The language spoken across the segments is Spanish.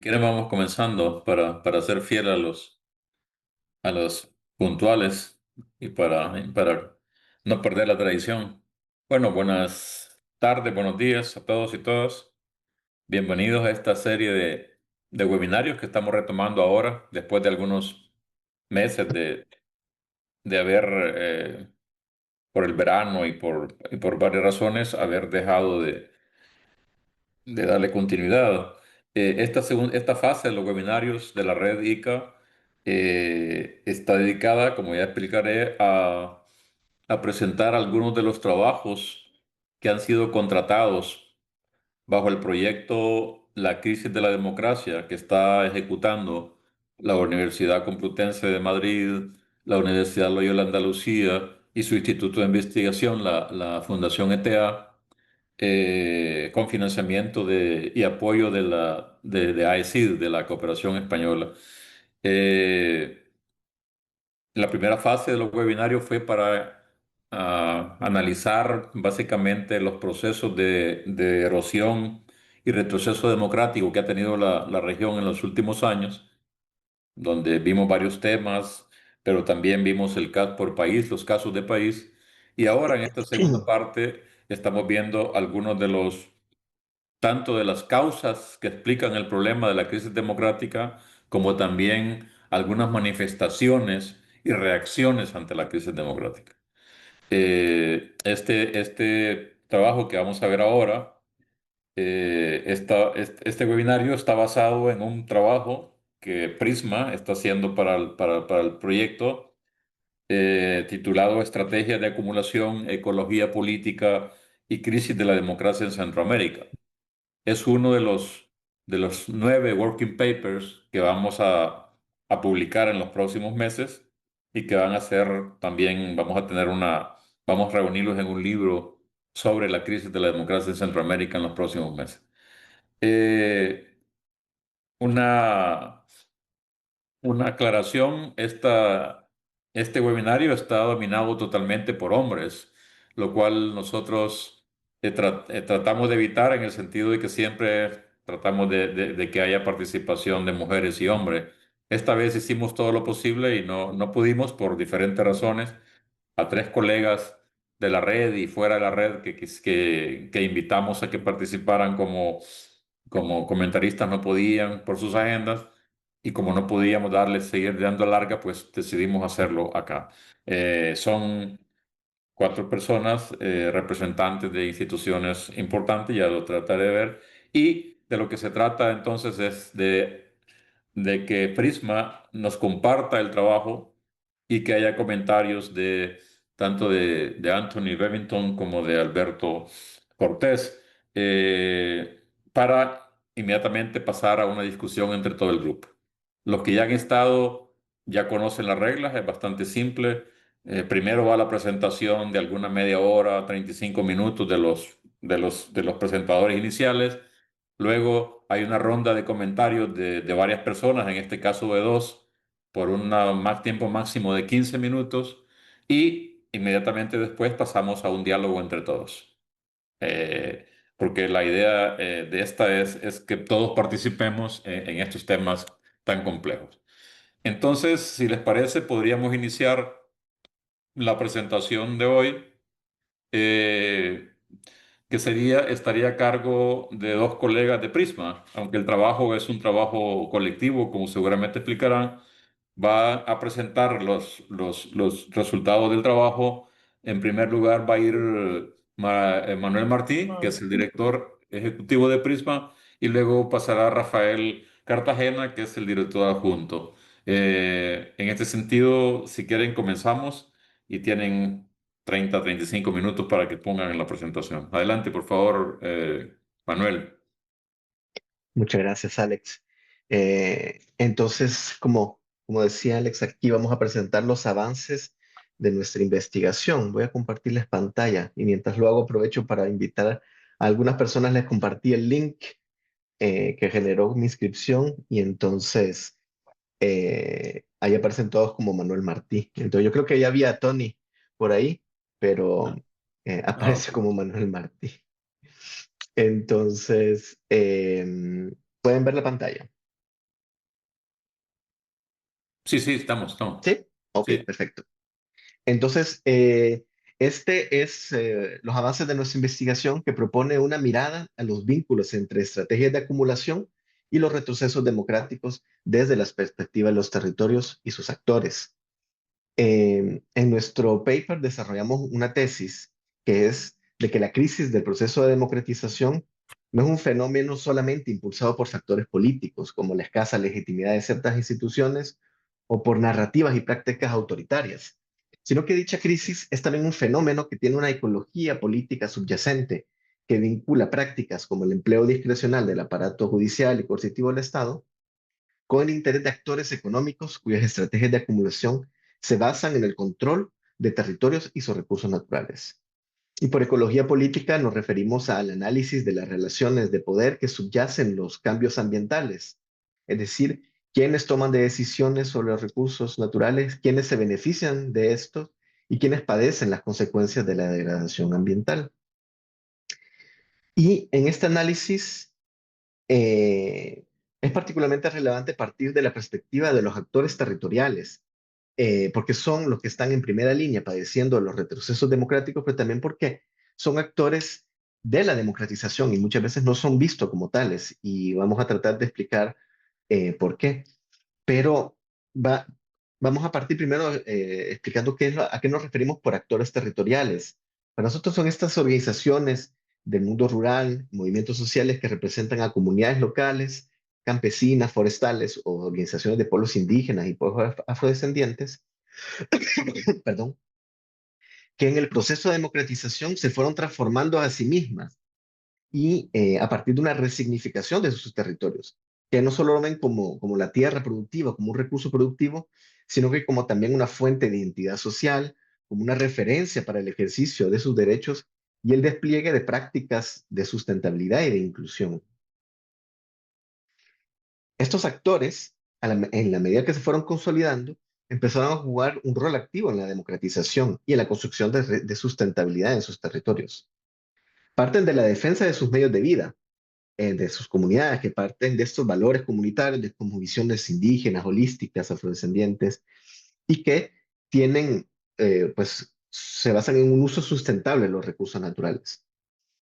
¿Quiénes vamos comenzando para ser fiel a los puntuales y para no perder la tradición? Bueno, buenas tardes, buenos días a todos y todas. Bienvenidos a esta serie de webinarios que estamos retomando ahora, después de algunos meses de haber, por el verano y por varias razones, haber dejado de darle continuidad. Esta fase de los webinarios de la red ICA está dedicada, como ya explicaré, a presentar algunos de los trabajos que han sido contratados bajo el proyecto La crisis de la democracia que está ejecutando la Universidad Complutense de Madrid, la Universidad Loyola Andalucía y su instituto de investigación, la Fundación ETA, con financiamiento y apoyo de AECID, de la Cooperación Española. Eh, la primera fase de los webinarios fue para analizar básicamente los procesos de erosión y retroceso democrático que ha tenido la región en los últimos años, donde vimos varios temas, pero también vimos el caso por país, los casos de país. Y ahora en esta segunda parte estamos viendo algunos tanto de las causas que explican el problema de la crisis democrática, como también algunas manifestaciones y reacciones ante la crisis democrática. Este trabajo que vamos a ver ahora, este webinario está basado en un trabajo que Prisma está haciendo para el proyecto, titulado Estrategia de acumulación, ecología política y crisis de la democracia en Centroamérica. Es uno de los 9 working papers que vamos a publicar en los próximos meses y que van a ser también, vamos a reunirlos en un libro sobre la crisis de la democracia en Centroamérica en los próximos meses. Eh, una una aclaración, este webinario está dominado totalmente por hombres, lo cual nosotros tratamos de evitar en el sentido de que siempre tratamos de que haya participación de mujeres y hombres. Esta vez hicimos todo lo posible y no pudimos por diferentes razones. A 3 colegas de la red y fuera de la red que invitamos a que participaran como comentaristas no podían por sus agendas, y como no podíamos seguir dando larga, pues decidimos hacerlo acá. Son 4 personas, representantes de instituciones importantes, ya lo trataré de ver, y de lo que se trata entonces es de que Prisma nos comparta el trabajo y que haya comentarios tanto de Anthony Remington como de Alberto Cortés, para inmediatamente pasar a una discusión entre todo el grupo. Los que ya han estado ya conocen las reglas, es bastante simple. Primero va la presentación de alguna media hora, 35 minutos de los presentadores iniciales. Luego hay una ronda de comentarios de varias personas, en este caso de dos, por un más tiempo máximo de 15 minutos, y inmediatamente después pasamos a un diálogo entre todos. Eh, Porque la idea de esta es que todos participemos en estos temas tan complejos. Entonces, si les parece, podríamos iniciar la presentación de hoy, eh, que estaría a cargo de 2 colegas de Prisma, aunque el trabajo es un trabajo colectivo, como seguramente explicarán. Va a presentar los resultados del trabajo. En primer lugar va a ir Manuel Martí, que es el director ejecutivo de Prisma, y luego pasará Rafael Cartagena, que es el director adjunto. En este sentido, si quieren, comenzamos y tienen 35 minutos para que pongan en la presentación. Adelante, por favor, Manuel. Muchas gracias, Alex. Entonces, como decía Alex, aquí vamos a presentar los avances de nuestra investigación. Voy a compartirles pantalla y mientras lo hago aprovecho para invitar a algunas personas. Les compartí el link que generó mi inscripción y entonces ahí aparecen todos como Manuel Martí. Entonces yo creo que ya había a Tony por ahí, pero aparece Ok. como Manuel Martí. Entonces, pueden ver la pantalla. Sí, sí, estamos. ¿Sí? Ok, Sí. perfecto. Entonces, este es los avances de nuestra investigación que propone una mirada a los vínculos entre estrategias de acumulación y los retrocesos democráticos desde las perspectivas de los territorios y sus actores. En nuestro paper desarrollamos una tesis que es de que la crisis del proceso de democratización no es un fenómeno solamente impulsado por factores políticos, como la escasa legitimidad de ciertas instituciones o por narrativas y prácticas autoritarias, sino que dicha crisis es también un fenómeno que tiene una ecología política subyacente que vincula prácticas como el empleo discrecional del aparato judicial y coercitivo del Estado con el interés de actores económicos cuyas estrategias de acumulación se basan en el control de territorios y sus recursos naturales. Y por ecología política nos referimos al análisis de las relaciones de poder que subyacen los cambios ambientales, es decir, quiénes toman decisiones sobre los recursos naturales, quiénes se benefician de estos y quiénes padecen las consecuencias de la degradación ambiental. Y en este análisis eh, es particularmente relevante partir de la perspectiva de los actores territoriales, porque son los que están en primera línea padeciendo los retrocesos democráticos, pero también porque son actores de la democratización y muchas veces no son vistos como tales. Y vamos a tratar de explicar por qué. Pero va, vamos a partir primero explicando a qué nos referimos por actores territoriales. Para nosotros son estas organizaciones del mundo rural, movimientos sociales que representan a comunidades locales, campesinas, forestales o organizaciones de pueblos indígenas y pueblos afrodescendientes, perdón, que en el proceso de democratización se fueron transformando a sí mismas y a partir de una resignificación de sus territorios, que no solo lo ven como la tierra productiva, como un recurso productivo, sino que como también una fuente de identidad social, como una referencia para el ejercicio de sus derechos y el despliegue de prácticas de sustentabilidad y de inclusión. Estos actores, en la medida que se fueron consolidando, empezaron a jugar un rol activo en la democratización y en la construcción de sustentabilidad en sus territorios. Parten de la defensa de sus medios de vida, de sus comunidades, que parten de estos valores comunitarios, de como visiones indígenas, holísticas, afrodescendientes, y que tienen, pues, se basan en un uso sustentable de los recursos naturales.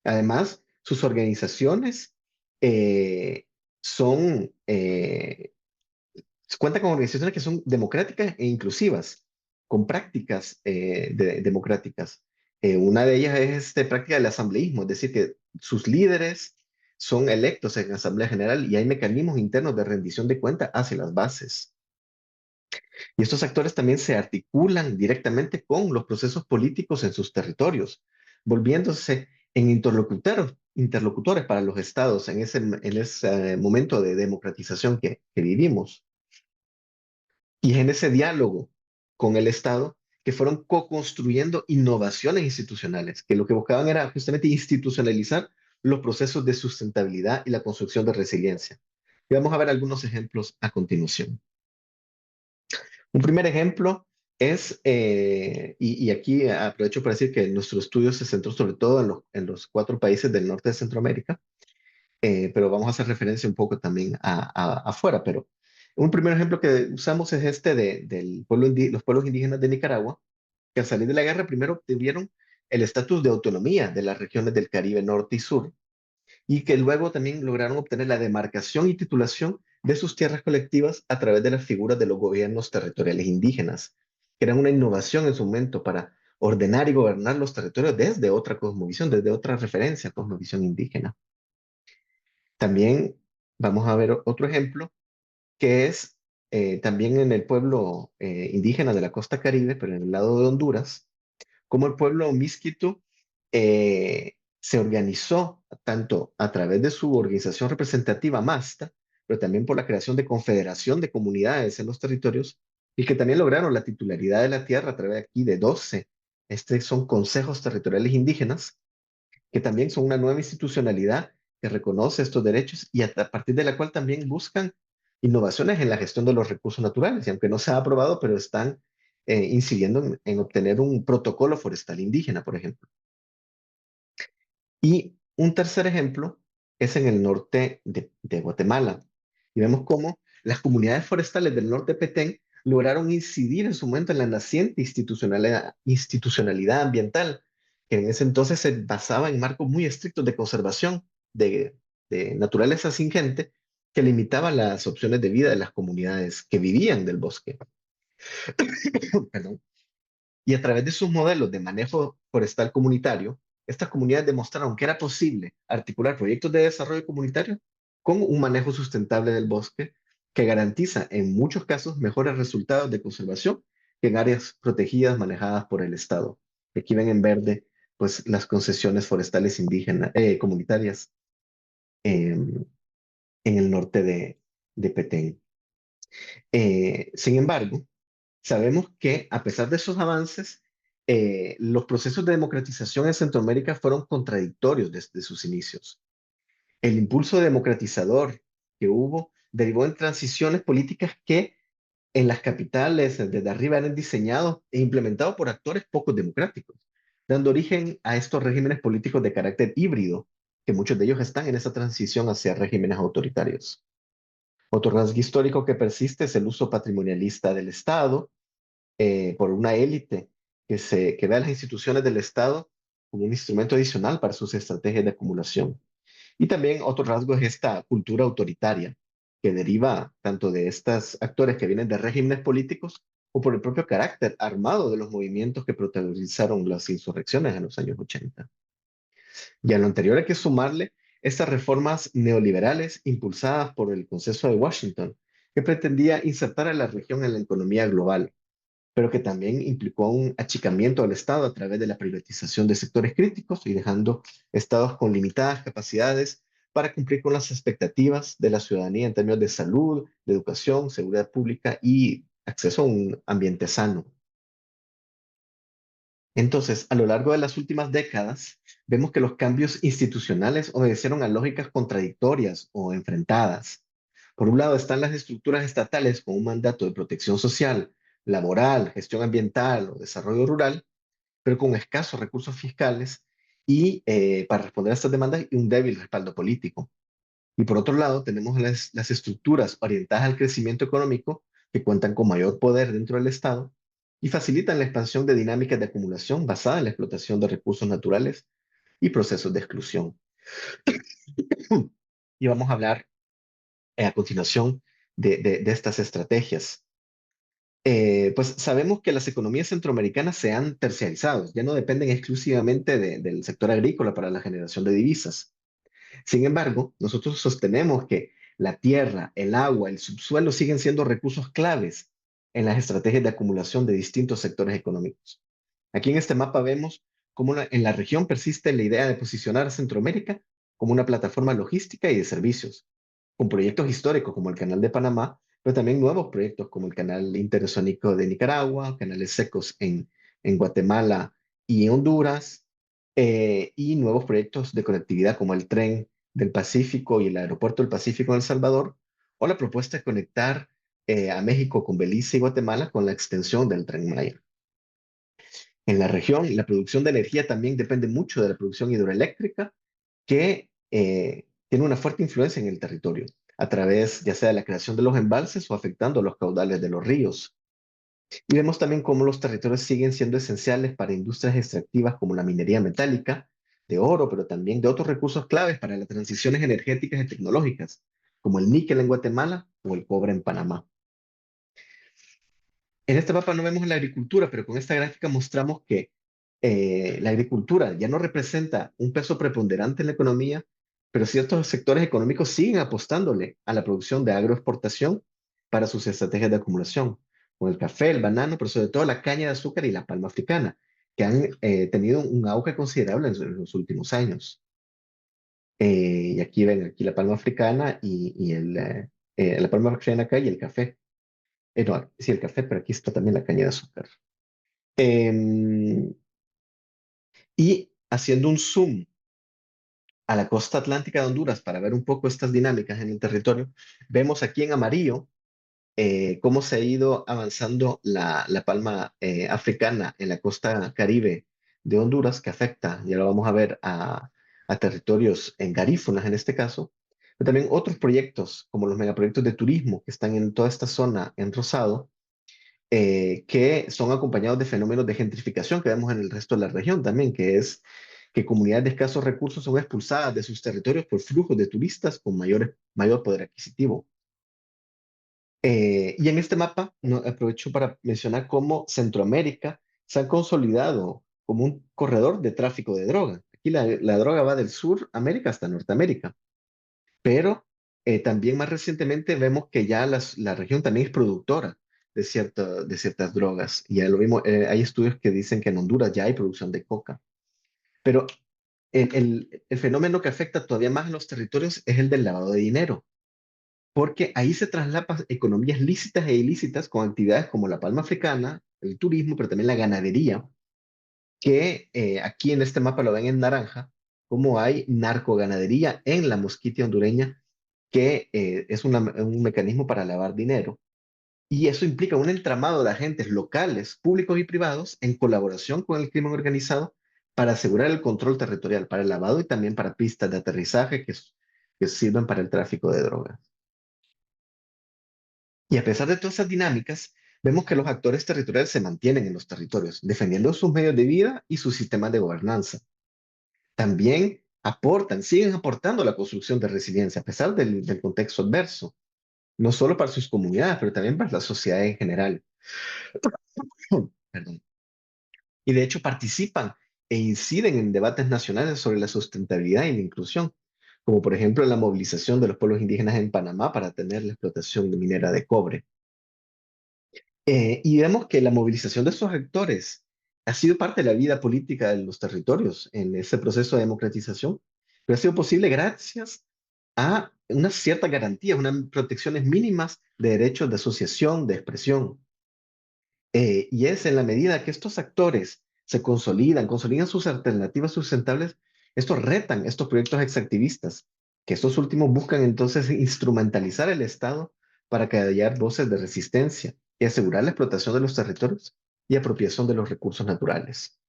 Además, sus organizaciones eh, son, cuentan con organizaciones que son democráticas e inclusivas, con prácticas democráticas. Una de ellas es práctica del asambleísmo, es decir, que sus líderes son electos en Asamblea General y hay mecanismos internos de rendición de cuentas hacia las bases. Y estos actores también se articulan directamente con los procesos políticos en sus territorios, volviéndose en interlocutores para los estados en ese momento de democratización que vivimos. Y es en ese diálogo con el Estado que fueron co-construyendo innovaciones institucionales, que lo que buscaban era justamente institucionalizar los procesos de sustentabilidad y la construcción de resiliencia. Y vamos a ver algunos ejemplos a continuación. Un primer ejemplo es, y aquí aprovecho para decir que nuestro estudio se centró sobre todo en los 4 países del norte de Centroamérica, pero vamos a hacer referencia un poco también afuera. Pero un primer ejemplo que usamos es este los pueblos indígenas de Nicaragua, que al salir de la guerra primero obtuvieron el estatus de autonomía de las regiones del Caribe Norte y Sur, y que luego también lograron obtener la demarcación y titulación de sus tierras colectivas a través de las figuras de los gobiernos territoriales indígenas, que eran una innovación en su momento para ordenar y gobernar los territorios desde otra cosmovisión, desde otra referencia, cosmovisión indígena. También vamos a ver otro ejemplo, que es también en el pueblo indígena de la costa Caribe, pero en el lado de Honduras, como el pueblo Miskitu se organizó tanto a través de su organización representativa MASTA, pero también por la creación de confederación de comunidades en los territorios, y que también lograron la titularidad de la tierra a través de aquí de 12. Son consejos territoriales indígenas que también son una nueva institucionalidad que reconoce estos derechos y a partir de la cual también buscan innovaciones en la gestión de los recursos naturales. Y aunque no se ha aprobado, pero están incidiendo en obtener un protocolo forestal indígena, por ejemplo. Y un tercer ejemplo es en el norte de Guatemala. Y vemos cómo las comunidades forestales del norte de Petén lograron incidir en su momento en la naciente institucionalidad ambiental, que en ese entonces se basaba en marcos muy estrictos de conservación de, de naturaleza singente que limitaba las opciones de vida de las comunidades que vivían del bosque. Perdón. Y a través de sus modelos de manejo forestal comunitario, estas comunidades demostraron que era posible articular proyectos de desarrollo comunitario con un manejo sustentable del bosque que garantiza en muchos casos mejores resultados de conservación que en áreas protegidas manejadas por el Estado. Aquí ven en verde pues las concesiones forestales indígenas, comunitarias en el norte de Petén. Sin embargo, sabemos que a pesar de esos avances, los procesos de democratización en Centroamérica fueron contradictorios desde sus inicios. El impulso democratizador que hubo derivó en transiciones políticas que en las capitales desde arriba eran diseñados e implementados por actores poco democráticos, dando origen a estos regímenes políticos de carácter híbrido, que muchos de ellos están en esa transición hacia regímenes autoritarios. Otro rasgo histórico que persiste es el uso patrimonialista del Estado por una élite que ve a las instituciones del Estado como un instrumento adicional para sus estrategias de acumulación. Y también otro rasgo es esta cultura autoritaria que deriva tanto de estos actores que vienen de regímenes políticos o por el propio carácter armado de los movimientos que protagonizaron las insurrecciones en los años 80. Y a lo anterior hay que sumarle estas reformas neoliberales impulsadas por el Consenso de Washington, que pretendía insertar a la región en la economía global, pero que también implicó un achicamiento del Estado a través de la privatización de sectores críticos y dejando estados con limitadas capacidades para cumplir con las expectativas de la ciudadanía en términos de salud, de educación, seguridad pública y acceso a un ambiente sano. Entonces, a lo largo de las últimas décadas, vemos que los cambios institucionales obedecieron a lógicas contradictorias o enfrentadas. Por un lado están las estructuras estatales con un mandato de protección social, laboral, gestión ambiental o desarrollo rural, pero con escasos recursos fiscales y para responder a estas demandas y un débil respaldo político. Y por otro lado, tenemos las estructuras orientadas al crecimiento económico que cuentan con mayor poder dentro del Estado y facilitan la expansión de dinámicas de acumulación basada en la explotación de recursos naturales y procesos de exclusión. Y vamos a hablar a continuación de estas estrategias. Pues sabemos que las economías centroamericanas se han terciarizado, ya no dependen exclusivamente del sector agrícola para la generación de divisas. Sin embargo, nosotros sostenemos que la tierra, el agua, el subsuelo siguen siendo recursos claves en las estrategias de acumulación de distintos sectores económicos. Aquí en este mapa vemos cómo en la región persiste la idea de posicionar a Centroamérica como una plataforma logística y de servicios, con proyectos históricos como el Canal de Panamá, pero también nuevos proyectos como el Canal Interoceánico de Nicaragua, canales secos en Guatemala y Honduras, y nuevos proyectos de conectividad como el tren del Pacífico y el aeropuerto del Pacífico en El Salvador, o la propuesta de conectar a México con Belice y Guatemala con la extensión del tren Maya. En la región, la producción de energía también depende mucho de la producción hidroeléctrica, que tiene una fuerte influencia en el territorio, a través ya sea de la creación de los embalses o afectando los caudales de los ríos. Y vemos también cómo los territorios siguen siendo esenciales para industrias extractivas como la minería metálica, de oro, pero también de otros recursos claves para las transiciones energéticas y tecnológicas, como el níquel en Guatemala o el cobre en Panamá. En este mapa no vemos la agricultura, pero con esta gráfica mostramos que la agricultura ya no representa un peso preponderante en la economía, pero ciertos sectores económicos siguen apostándole a la producción de agroexportación para sus estrategias de acumulación, con el café, el banano, pero sobre todo la caña de azúcar y la palma africana, que han tenido un auge considerable en los últimos años. Y aquí ven aquí la palma africana la palma africana acá y el café. No, sí, el café, pero aquí está también la caña de azúcar. Em, y haciendo un zoom a la costa atlántica de Honduras para ver un poco estas dinámicas en el territorio, vemos aquí en amarillo cómo se ha ido avanzando la palma africana en la costa caribe de Honduras, que afecta, ya lo vamos a ver, a territorios en garífunas en este caso, pero también otros proyectos como los megaproyectos de turismo que están en toda esta zona en rosado que son acompañados de fenómenos de gentrificación que vemos en el resto de la región también, que es que comunidades de escasos recursos son expulsadas de sus territorios por flujos de turistas con mayor poder adquisitivo. Y en este mapa aprovecho para mencionar cómo Centroamérica se ha consolidado como un corredor de tráfico de droga. Aquí la droga va del sur América hasta Norteamérica, pero también más recientemente vemos que ya la región también es productora de ciertas drogas. Y ya lo vimos, hay estudios que dicen que en Honduras ya hay producción de coca. Pero el fenómeno que afecta todavía más a los territorios es el del lavado de dinero, porque ahí se traslapan economías lícitas e ilícitas con actividades como la palma africana, el turismo, pero también la ganadería, que aquí en este mapa lo ven en naranja, como hay narcoganadería en la Mosquitia hondureña, que es un mecanismo para lavar dinero. Y eso implica un entramado de agentes locales, públicos y privados, en colaboración con el crimen organizado para asegurar el control territorial, para el lavado y también para pistas de aterrizaje que sirven para el tráfico de drogas. Y a pesar de todas esas dinámicas, vemos que los actores territoriales se mantienen en los territorios, defendiendo sus medios de vida y sus sistemas de gobernanza. También aportan, siguen aportando a la construcción de resiliencia, a pesar del contexto adverso, no solo para sus comunidades, pero también para la sociedad en general. Perdón. Y de hecho participan e inciden en debates nacionales sobre la sustentabilidad y la inclusión, como por ejemplo la movilización de los pueblos indígenas en Panamá para tener la explotación de minera de cobre. Y vemos que la movilización de estos actores ha sido parte de la vida política de los territorios en ese proceso de democratización, pero ha sido posible gracias a unas ciertas garantías, unas protecciones mínimas de derechos de asociación, de expresión. Y es en la medida que estos actores se consolidan sus alternativas sustentables, estos retan estos proyectos extractivistas, que estos últimos buscan entonces instrumentalizar el Estado para callar voces de resistencia y asegurar la explotación de los territorios y apropiación de los recursos naturales.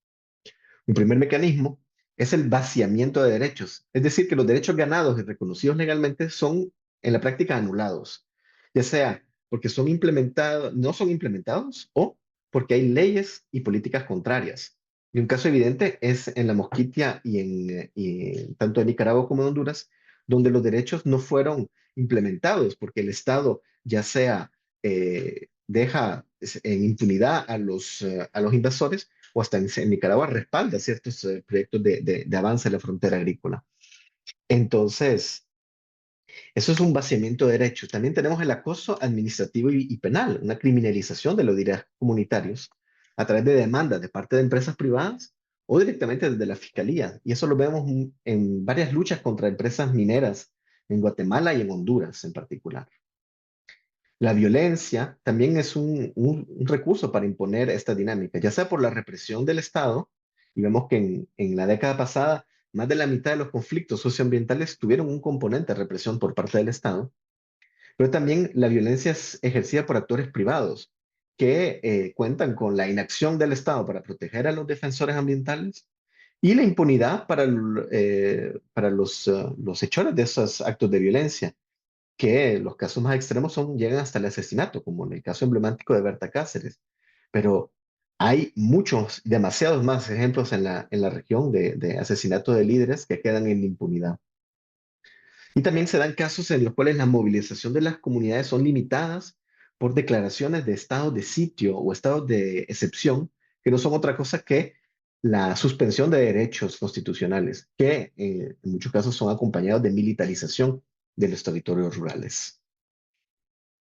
Un primer mecanismo es el vaciamiento de derechos, es decir, que los derechos ganados y reconocidos legalmente son en la práctica anulados, ya sea porque son implementados, no son implementados o porque hay leyes y políticas contrarias. Y un caso evidente es en la Mosquitia tanto en Nicaragua como en Honduras, donde los derechos no fueron implementados porque el Estado ya sea deja en impunidad a los invasores o hasta en Nicaragua respalda ciertos proyectos de avance en la frontera agrícola. Entonces, eso es un vaciamiento de derechos. También tenemos el acoso administrativo y penal, una criminalización de los derechos comunitarios a través de demandas de parte de empresas privadas o directamente desde la fiscalía. Y eso lo vemos en varias luchas contra empresas mineras en Guatemala y en Honduras en particular. La violencia también es un recurso para imponer esta dinámica, ya sea por la represión del Estado, y vemos que en la década pasada más de la mitad de los conflictos socioambientales tuvieron un componente de represión por parte del Estado, pero también la violencia es ejercida por actores privados que cuentan con la inacción del Estado para proteger a los defensores ambientales y la impunidad para los hechores de esos actos de violencia que los casos más extremos llegan hasta el asesinato, como en el caso emblemático de Berta Cáceres. Pero hay muchos, demasiados más ejemplos en la región de asesinato de líderes que quedan en la impunidad. Y también se dan casos en los cuales la movilización de las comunidades son limitadas por declaraciones de estados de sitio o estados de excepción, que no son otra cosa que la suspensión de derechos constitucionales, que en muchos casos son acompañados de militarización de los territorios rurales.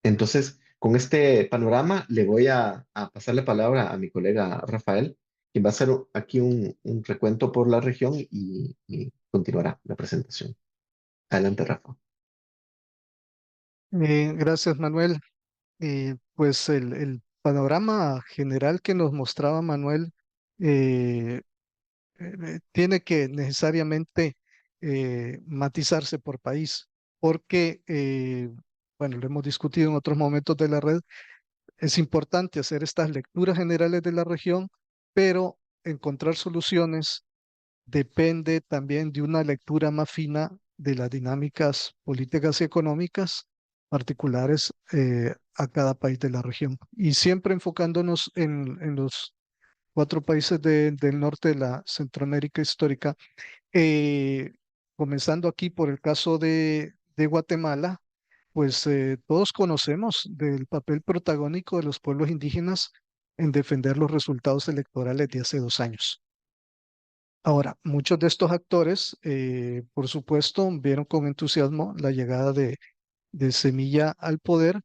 Entonces, con este panorama, le voy a pasar la palabra a mi colega Rafael, quien va a hacer aquí un recuento por la región y continuará la presentación. Adelante, Rafa. Gracias, Manuel. Pues el panorama general que nos mostraba Manuel eh, tiene que necesariamente matizarse por país, porque, bueno, lo hemos discutido en otros momentos de la red, es importante hacer estas lecturas generales de la región, pero encontrar soluciones depende también de una lectura más fina de las dinámicas políticas y económicas particulares a cada país de la región. Y siempre enfocándonos en los cuatro países del norte de la Centroamérica histórica, eh, comenzando aquí por el caso de Guatemala, pues todos conocemos del papel protagónico de los pueblos indígenas en defender los resultados electorales de hace 2 años. Ahora, muchos de estos actores, por supuesto, vieron con entusiasmo la llegada de Semilla al poder.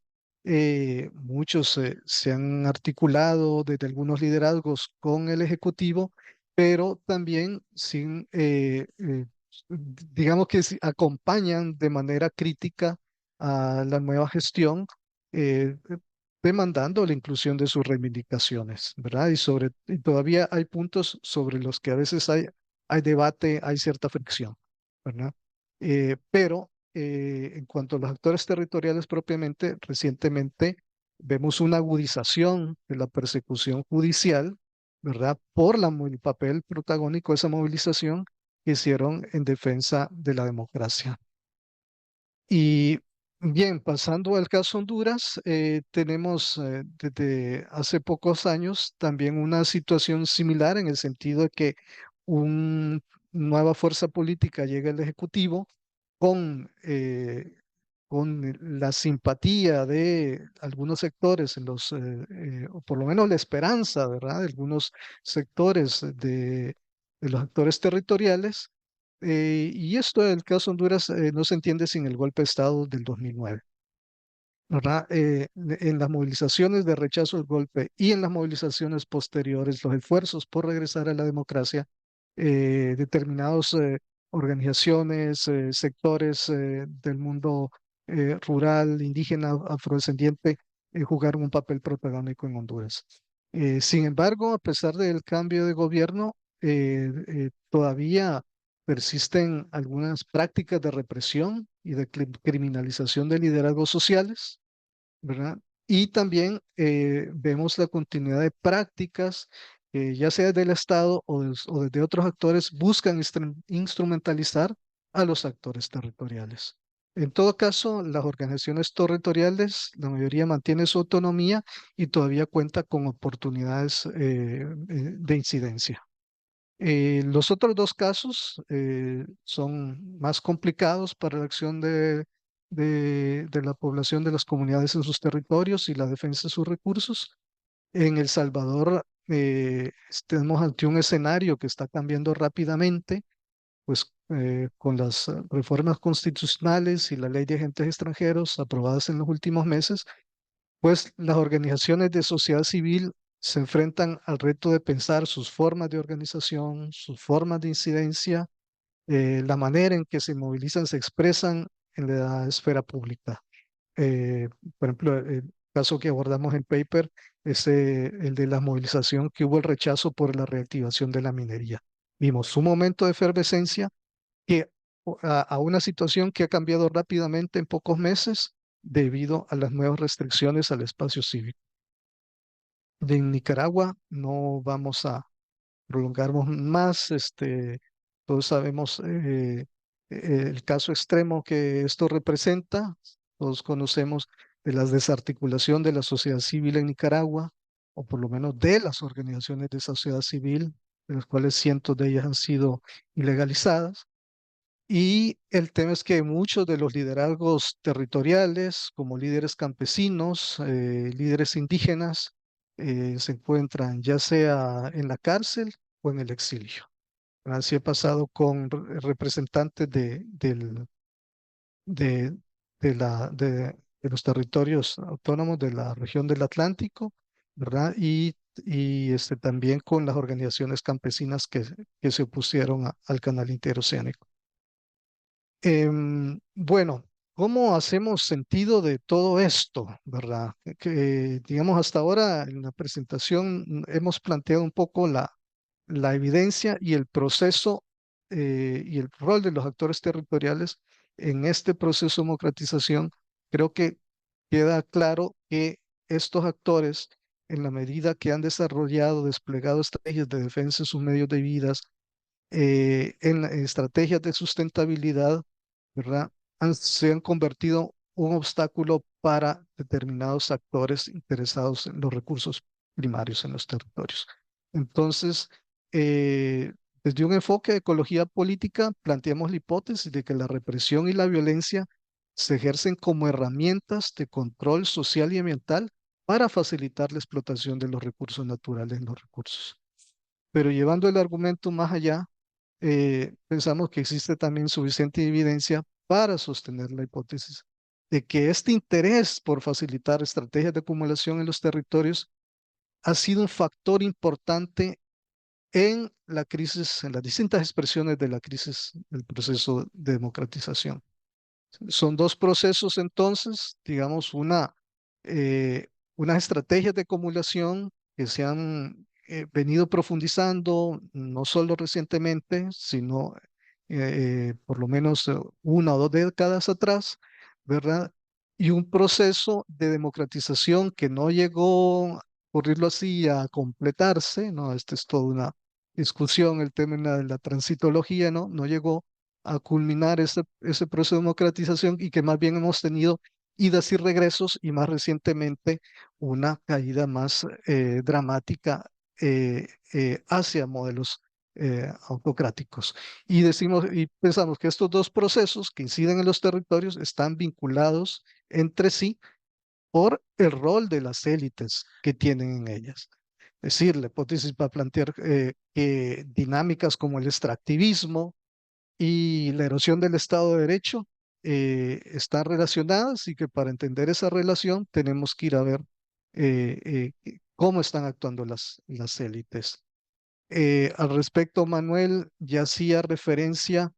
Muchos se han articulado desde algunos liderazgos con el Ejecutivo, pero también sin, digamos que acompañan de manera crítica a la nueva gestión, eh, demandando la inclusión de sus reivindicaciones, ¿verdad? Y todavía hay puntos sobre los que a veces hay debate, hay cierta fricción, ¿verdad? Pero en cuanto a los actores territoriales propiamente, recientemente vemos una agudización de la persecución judicial, ¿verdad? Por el papel protagónico de esa movilización que hicieron en defensa de la democracia. Y bien, pasando al caso Honduras, tenemos desde hace pocos años también una situación similar en el sentido de que una nueva fuerza política llega al Ejecutivo con, con la simpatía de algunos sectores, o por lo menos la esperanza, ¿verdad? De algunos sectores de los actores territoriales. Y esto del caso Honduras no se entiende sin el golpe de Estado del 2009. ¿Verdad? En las movilizaciones de rechazo al golpe y en las movilizaciones posteriores, los esfuerzos por regresar a la democracia, determinados organizaciones, sectores del mundo rural, indígena, afrodescendiente, jugaron un papel protagónico en Honduras. Sin embargo, a pesar del cambio de gobierno, todavía persisten algunas prácticas de represión y de criminalización de liderazgos sociales, ¿verdad? Y también vemos la continuidad de prácticas, ya sea del Estado o desde otros actores, buscan instrumentalizar a los actores territoriales. En todo caso, las organizaciones territoriales, la mayoría mantiene su autonomía y todavía cuenta con oportunidades de incidencia. Los otros dos casos son más complicados para la acción de la población de las comunidades en sus territorios y la defensa de sus recursos. En El Salvador estamos ante un escenario que está cambiando rápidamente, pues con las reformas constitucionales y la ley de agentes extranjeros aprobadas en los últimos meses, pues las organizaciones de sociedad civil se enfrentan al reto de pensar sus formas de organización, sus formas de incidencia, la manera en que se movilizan, se expresan en la esfera pública. Eh, por ejemplo, el caso que abordamos en paper es el de la movilización que hubo el rechazo por la reactivación de la minería. Vimos un momento de efervescencia que a una situación que ha cambiado rápidamente en pocos meses debido a las nuevas restricciones al espacio cívico. De Nicaragua no vamos a prolongarnos más, todos sabemos el caso extremo que esto representa, todos conocemos de la desarticulación de la sociedad civil en Nicaragua, o por lo menos de las organizaciones de sociedad civil, de las cuales cientos de ellas han sido ilegalizadas. Y el tema es que muchos de los liderazgos territoriales, como líderes campesinos, líderes indígenas, se encuentran ya sea en la cárcel o en el exilio. Así ha pasado con representantes de, de los territorios autónomos de la región del Atlántico, ¿verdad? Y también con las organizaciones campesinas que se opusieron al canal interoceánico. Bueno, ¿cómo hacemos sentido de todo esto, verdad? Digamos, hasta ahora en la presentación hemos planteado un poco la evidencia y el proceso y el rol de los actores territoriales en este proceso de democratización. Creo que queda claro que estos actores, en la medida que han desarrollado, desplegado estrategias de defensa de sus medios de vida, en estrategias de sustentabilidad, ¿verdad? Se han convertido un obstáculo para determinados actores interesados en los recursos primarios en los territorios. Entonces, eh, desde un enfoque de ecología política, planteamos la hipótesis de que la represión y la violencia se ejercen como herramientas de control social y ambiental para facilitar la explotación de los recursos naturales en los recursos. Pero llevando el argumento más allá, pensamos que existe también suficiente evidencia para sostener la hipótesis de que este interés por facilitar estrategias de acumulación en los territorios ha sido un factor importante en la crisis, en las distintas expresiones de la crisis del proceso de democratización. Son dos procesos entonces, digamos, unas estrategias de acumulación que se han venido profundizando no solo recientemente, sino por lo menos una o dos décadas atrás, ¿verdad? Y un proceso de democratización que no llegó, por decirlo así, a completarse, ¿no? Esta es toda una discusión, el tema de la transitología, ¿no? No llegó a culminar ese proceso de democratización y que más bien hemos tenido idas y regresos y más recientemente una caída más dramática hacia modelos autocráticos. Y decimos y pensamos que estos dos procesos que inciden en los territorios están vinculados entre sí por el rol de las élites que tienen en ellas. Es decir, la hipótesis va a plantear que dinámicas como el extractivismo, y la erosión del Estado de Derecho están relacionadas y que para entender esa relación tenemos que ir a ver cómo están actuando las élites. Al respecto, Manuel ya hacía referencia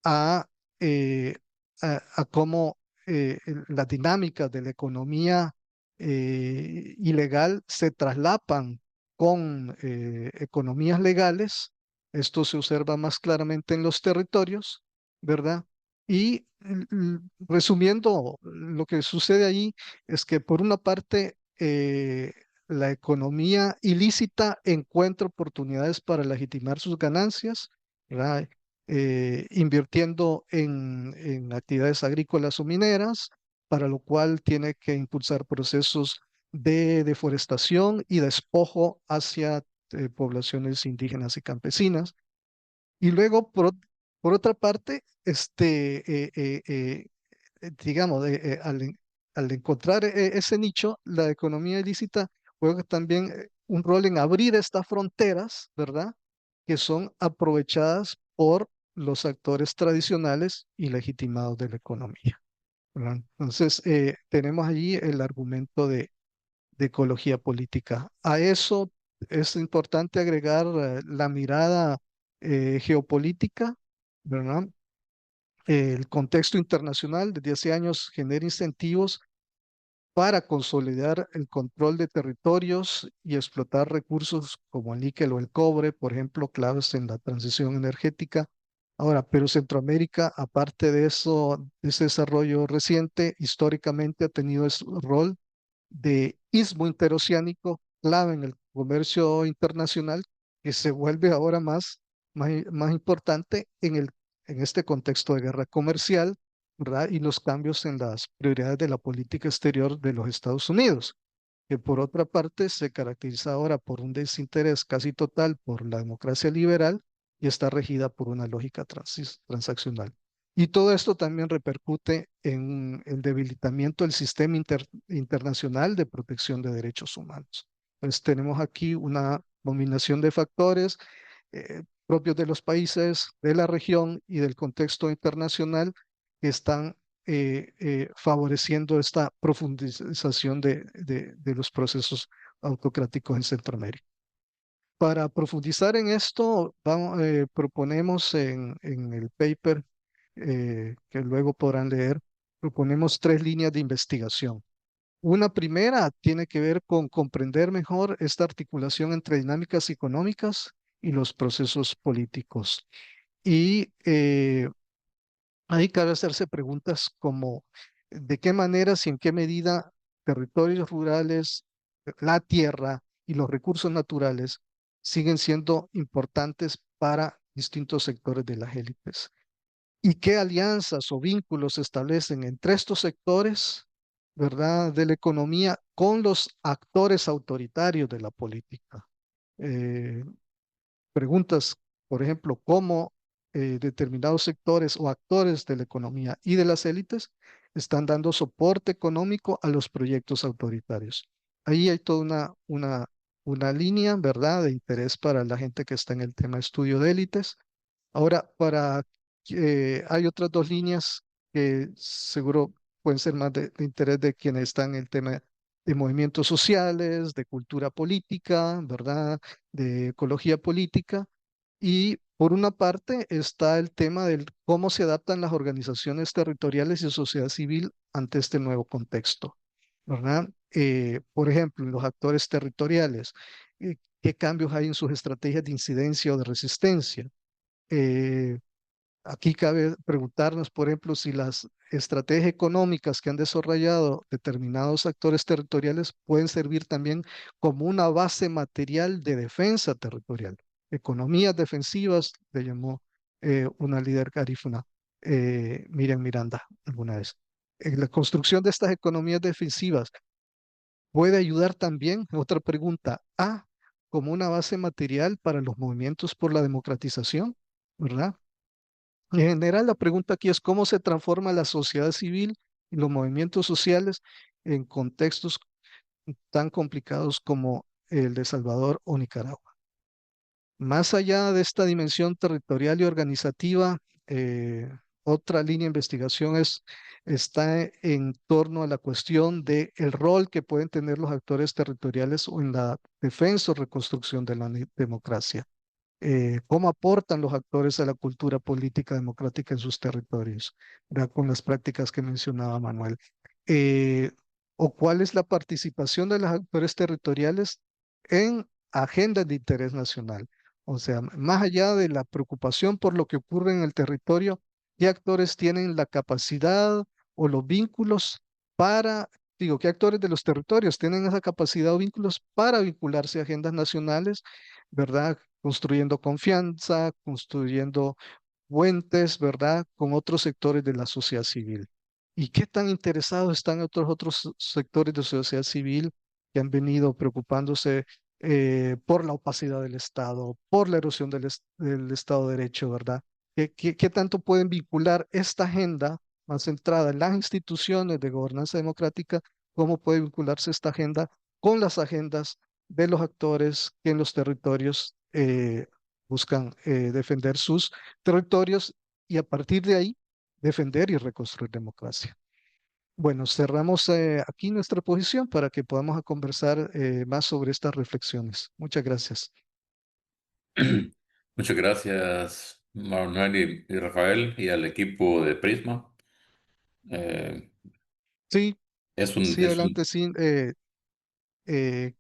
a, eh, a cómo las dinámicas de la economía ilegal se traslapan con economías legales. Esto se observa más claramente en los territorios, ¿verdad? Y resumiendo, lo que sucede ahí es que por una parte, la economía ilícita encuentra oportunidades para legitimar sus ganancias, ¿verdad? Invirtiendo en actividades agrícolas o mineras, para lo cual tiene que impulsar procesos de deforestación y despojo hacia poblaciones indígenas y campesinas. Y luego, por otra parte, digamos, al encontrar ese nicho, la economía ilícita juega también un rol en abrir estas fronteras, ¿verdad? Que son aprovechadas por los actores tradicionales y legitimados de la economía, ¿verdad? Entonces, tenemos allí el argumento de ecología política. A eso es importante agregar la mirada geopolítica, ¿verdad? El contexto internacional desde hace años genera incentivos para consolidar el control de territorios y explotar recursos como el níquel o el cobre, por ejemplo, claves en la transición energética. Ahora, pero Centroamérica, aparte de eso, ese desarrollo reciente, históricamente ha tenido ese rol de istmo interoceánico clave en el comercio internacional, que se vuelve ahora más importante en este contexto de guerra comercial, ¿verdad? Y los cambios en las prioridades de la política exterior de los Estados Unidos, que por otra parte se caracteriza ahora por un desinterés casi total por la democracia liberal y está regida por una lógica transaccional. Y todo esto también repercute en el debilitamiento del sistema internacional de protección de derechos humanos. Entonces tenemos aquí una combinación de factores propios de los países, de la región y del contexto internacional que están favoreciendo esta profundización de los procesos autocráticos en Centroamérica. Para profundizar en esto, proponemos en el paper que luego podrán leer, proponemos tres líneas de investigación. Una primera tiene que ver con comprender mejor esta articulación entre dinámicas económicas y los procesos políticos. Y ahí cabe hacerse preguntas como de qué maneras y en qué medida territorios rurales, la tierra y los recursos naturales siguen siendo importantes para distintos sectores de las élites. y qué alianzas o vínculos se establecen entre estos sectores, ¿verdad?, de la economía con los actores autoritarios de la política. Eh, Preguntas, por ejemplo, cómo determinados sectores o actores de la economía y de las élites están dando soporte económico a los proyectos autoritarios. Ahí hay toda una línea, ¿verdad?, de interés para la gente que está en el tema de estudio de élites. Ahora, hay otras dos líneas que seguro pueden ser más de interés de quienes están en el tema de movimientos sociales, de cultura política, ¿verdad?, de ecología política. Y por una parte está el tema del cómo se adaptan las organizaciones territoriales y sociedad civil ante este nuevo contexto, ¿verdad? Por ejemplo, los actores territoriales, ¿qué cambios hay en sus estrategias de incidencia o de resistencia? Eh, Aquí cabe preguntarnos, por ejemplo, si las estrategias económicas que han desarrollado determinados actores territoriales pueden servir también como una base material de defensa territorial. Economías defensivas, le llamó una líder garífuna, Miriam Miranda, alguna vez. En la construcción de estas economías defensivas puede ayudar también, otra pregunta, como una base material para los movimientos por la democratización, ¿verdad? En general, la pregunta aquí es cómo se transforma la sociedad civil y los movimientos sociales en contextos tan complicados como el de Salvador o Nicaragua. Más allá de esta dimensión territorial y organizativa, otra línea de investigación está en torno a la cuestión de el rol que pueden tener los actores territoriales o en la defensa o reconstrucción de la democracia. Cómo aportan los actores a la cultura política democrática en sus territorios, ¿verdad?, con las prácticas que mencionaba Manuel. Eh, o cuál es la participación de los actores territoriales en agendas de interés nacional. O sea, más allá de la preocupación por lo que ocurre en el territorio, ¿qué actores tienen la capacidad o los vínculos para, digo, qué actores de los territorios tienen esa capacidad o vínculos para vincularse a agendas nacionales, ¿verdad? Construyendo confianza, construyendo puentes, ¿verdad?, con otros sectores de la sociedad civil. ¿Y qué tan interesados están otros sectores de sociedad civil que han venido preocupándose por la opacidad del Estado, por la erosión del Estado de Derecho, ¿verdad? ¿Qué tanto pueden vincular esta agenda más centrada en las instituciones de gobernanza democrática? ¿Cómo puede vincularse esta agenda con las agendas de los actores que en los territorios buscan defender sus territorios y a partir de ahí defender y reconstruir democracia? Bueno, cerramos aquí nuestra posición para que podamos conversar más sobre estas reflexiones. Muchas gracias. Muchas gracias, Manuel y Rafael, y al equipo de Prisma. Eh, Sí, es un, sí, es adelante, un, sí. Eh,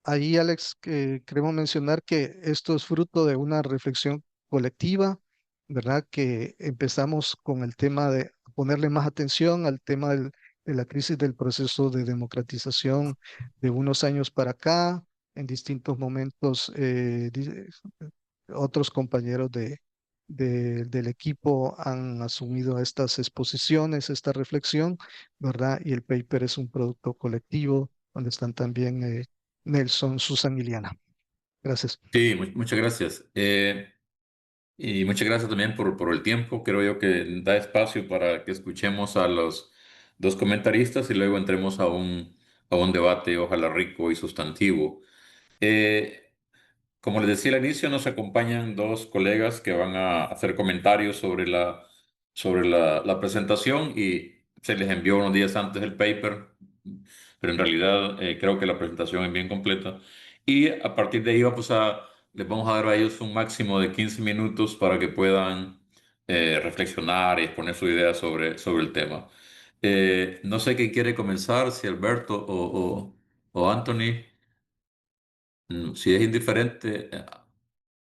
Ahí, Alex, queremos mencionar que esto es fruto de una reflexión colectiva, ¿verdad? Que empezamos con el tema de ponerle más atención al tema de la crisis del proceso de democratización de unos años para acá. En distintos momentos, otros compañeros del equipo han asumido estas exposiciones, esta reflexión, ¿verdad? Y el paper es un producto colectivo donde están también Nelson, Susan y Liana. Gracias. sí, muchas gracias. Y muchas gracias también por el tiempo. Creo yo que da espacio para que escuchemos a los dos comentaristas y luego entremos a un debate, ojalá rico y sustantivo. Eh, Como les decía al inicio, nos acompañan dos colegas que van a hacer comentarios sobre la presentación y se les envió unos días antes el paper, pero en realidad creo que la presentación es bien completa. Y a partir de ahí les vamos a dar a ellos un máximo de 15 minutos para que puedan reflexionar y exponer su idea sobre el tema. No sé quién quiere comenzar, si Alberto o Anthony. Si es indiferente.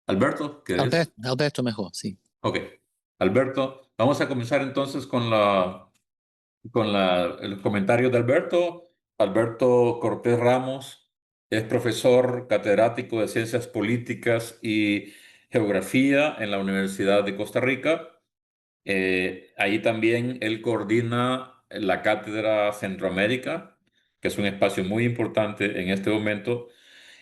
Alberto, ¿querés? Alberto mejor, sí. Ok. Alberto, vamos a comenzar entonces el comentario de Alberto. Alberto Cortés Ramos es profesor catedrático de Ciencias Políticas y Geografía en la Universidad de Costa Rica. Ahí también él coordina la Cátedra Centroamérica, que es un espacio muy importante en este momento.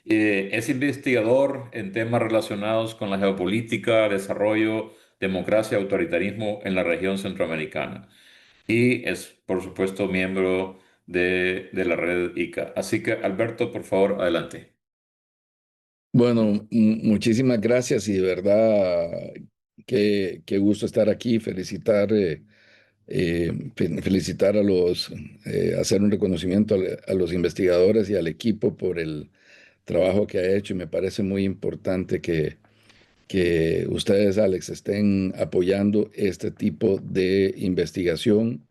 Es investigador en temas relacionados con la geopolítica, desarrollo, democracia y autoritarismo en la región centroamericana. Y es, por supuesto, miembro de la red ICA. Así que, Alberto, por favor, adelante. Bueno, muchísimas gracias y de verdad qué gusto estar aquí, felicitar a hacer un reconocimiento a los investigadores y al equipo por el trabajo que ha hecho y me parece muy importante que ustedes, Alex, estén apoyando este tipo de investigación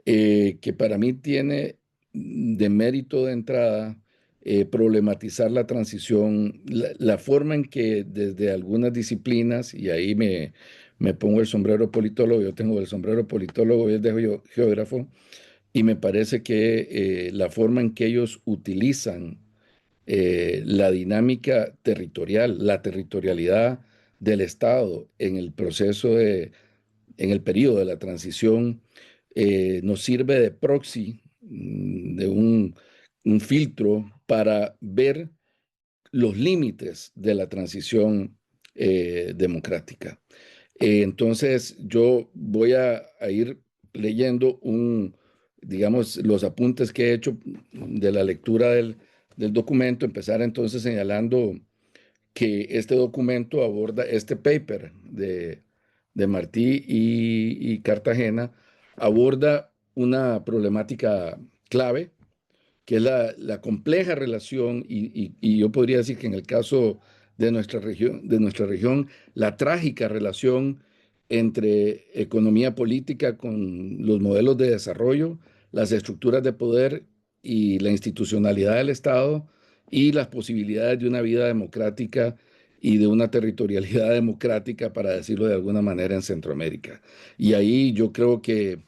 que para mí tiene de mérito de entrada problematizar la transición, la forma en que desde algunas disciplinas, y ahí me pongo el sombrero politólogo, yo tengo el sombrero politólogo y el de geógrafo, y me parece que la forma en que ellos utilizan la dinámica territorial, la territorialidad del Estado en el proceso en el periodo de la transición, nos sirve de proxy, de un filtro para ver los límites de la transición democrática. Entonces, yo voy a ir leyendo digamos, los apuntes que he hecho de la lectura del documento, empezar entonces señalando que este documento aborda, este paper de Martí y Cartagena, aborda una problemática clave que es la compleja relación, y yo podría decir que en el caso de nuestra región, la trágica relación entre economía política con los modelos de desarrollo, las estructuras de poder y la institucionalidad del Estado y las posibilidades de una vida democrática y de una territorialidad democrática, para decirlo de alguna manera, en Centroamérica. Y ahí yo creo que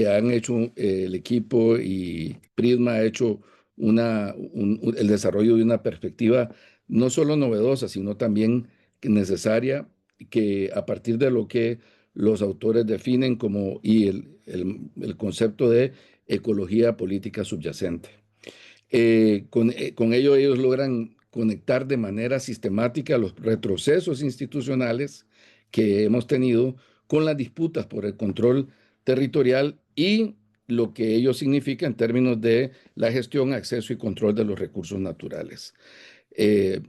han hecho el equipo y Prisma ha hecho el desarrollo de una perspectiva no solo novedosa, sino también necesaria, que a partir de lo que los autores definen como y el concepto de ecología política subyacente. Con ello ellos logran conectar de manera sistemática los retrocesos institucionales que hemos tenido con las disputas por el control territorial y lo que ello significa en términos de la gestión, acceso y control de los recursos naturales. Eh,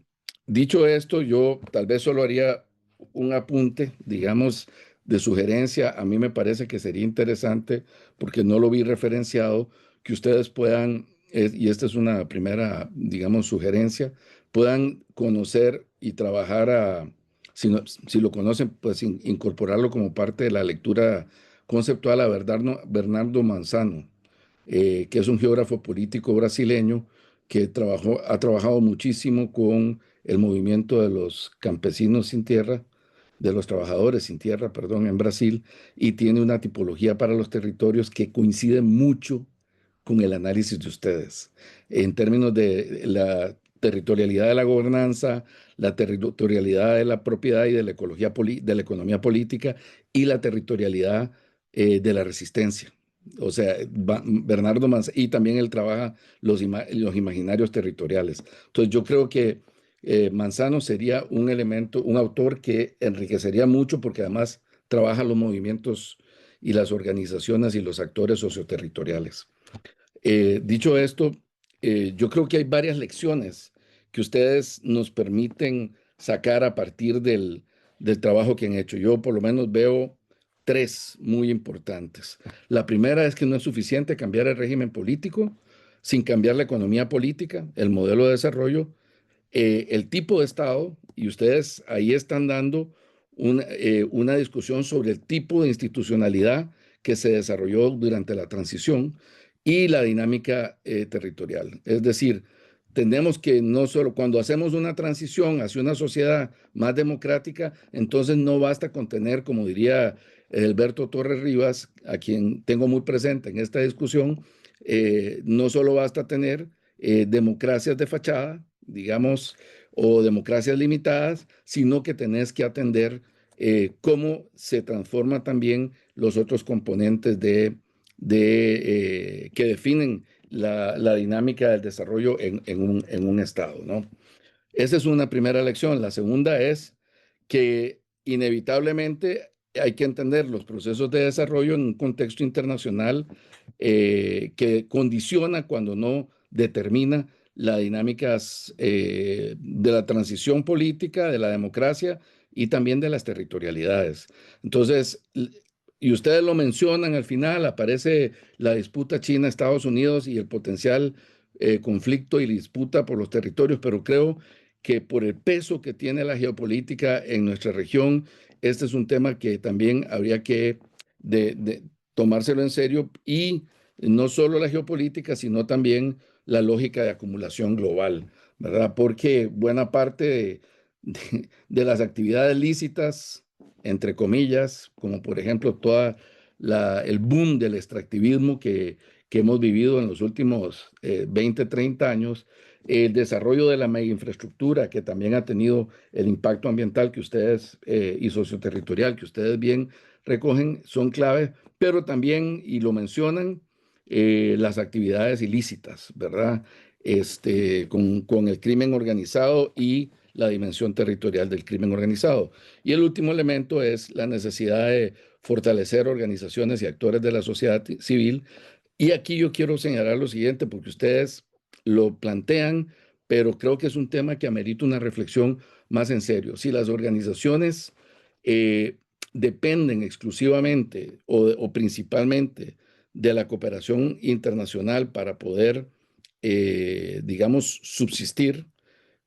Dicho esto, yo tal vez solo haría un apunte, digamos, de sugerencia. A mí me parece que sería interesante, porque no lo vi referenciado, que ustedes puedan, y esta es una primera, digamos, sugerencia, puedan conocer y trabajar si lo conocen, pues incorporarlo como parte de la lectura conceptual a Bernardo Manzano, que es un geógrafo político brasileño que ha trabajado muchísimo con el movimiento de los campesinos sin tierra, de los trabajadores sin tierra, perdón, en Brasil, y tiene una tipología para los territorios que coincide mucho con el análisis de ustedes, en términos de la territorialidad de la gobernanza, la territorialidad de la propiedad y de la de la economía política y la territorialidad de la resistencia. O sea, Bernardo Manzano, y también él trabaja los imaginarios territoriales. Entonces, yo creo que Manzano sería un elemento, un autor que enriquecería mucho porque además trabaja los movimientos y las organizaciones y los actores socioterritoriales. Dicho esto, yo creo que hay varias lecciones que ustedes nos permiten sacar a partir del trabajo que han hecho. Yo por lo menos veo tres muy importantes. La primera es que no es suficiente cambiar el régimen político sin cambiar la economía política, el modelo de desarrollo, el tipo de Estado, y ustedes ahí están dando una discusión sobre el tipo de institucionalidad que se desarrolló durante la transición y la dinámica territorial. Es decir, tenemos que no solo cuando hacemos una transición hacia una sociedad más democrática, entonces no basta con tener, como diría Alberto Torres Rivas, a quien tengo muy presente en esta discusión, no solo basta tener democracias de fachada, digamos, o democracias limitadas, sino que tenés que atender cómo se transforman también los otros componentes que definen la dinámica del desarrollo en un estado, ¿no? Esa es una primera lección. La segunda es que inevitablemente hay que entender los procesos de desarrollo en un contexto internacional que condiciona, cuando no determina, las dinámicas de la transición política, de la democracia y también de las territorialidades. Entonces, y ustedes lo mencionan al final, aparece la disputa China-Estados Unidos y el potencial conflicto y disputa por los territorios, pero creo que por el peso que tiene la geopolítica en nuestra región, este es un tema que también habría que tomárselo en serio, y no solo la geopolítica, sino también la lógica de acumulación global, ¿verdad? Porque buena parte de las actividades lícitas, entre comillas, como por ejemplo el boom del extractivismo que hemos vivido en los últimos 20, 30 años, el desarrollo de la megainfraestructura, que también ha tenido el impacto ambiental que ustedes y socioterritorial que ustedes bien recogen, son claves, pero también, y lo mencionan, las actividades ilícitas, ¿verdad? Con el crimen organizado y la dimensión territorial del crimen organizado. Y el último elemento es la necesidad de fortalecer organizaciones y actores de la sociedad civil. Y aquí yo quiero señalar lo siguiente, porque ustedes lo plantean, pero creo que es un tema que amerita una reflexión más en serio. Si las organizaciones eh, dependen exclusivamente o principalmente de la cooperación internacional para poder, digamos, subsistir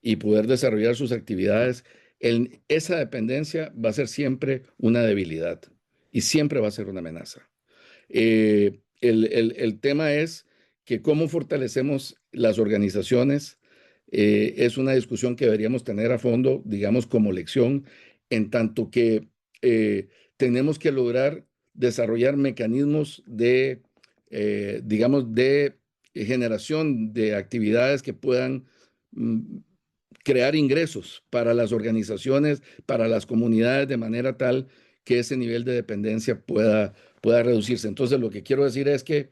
y poder desarrollar sus actividades, esa dependencia va a ser siempre una debilidad y siempre va a ser una amenaza. El tema es que cómo fortalecemos las organizaciones es una discusión que deberíamos tener a fondo, digamos, como lección, en tanto que tenemos que lograr desarrollar mecanismos digamos, de generación de actividades que puedan mm, crear ingresos para las organizaciones, para las comunidades, de manera tal que ese nivel de dependencia pueda reducirse. Entonces, lo que quiero decir es que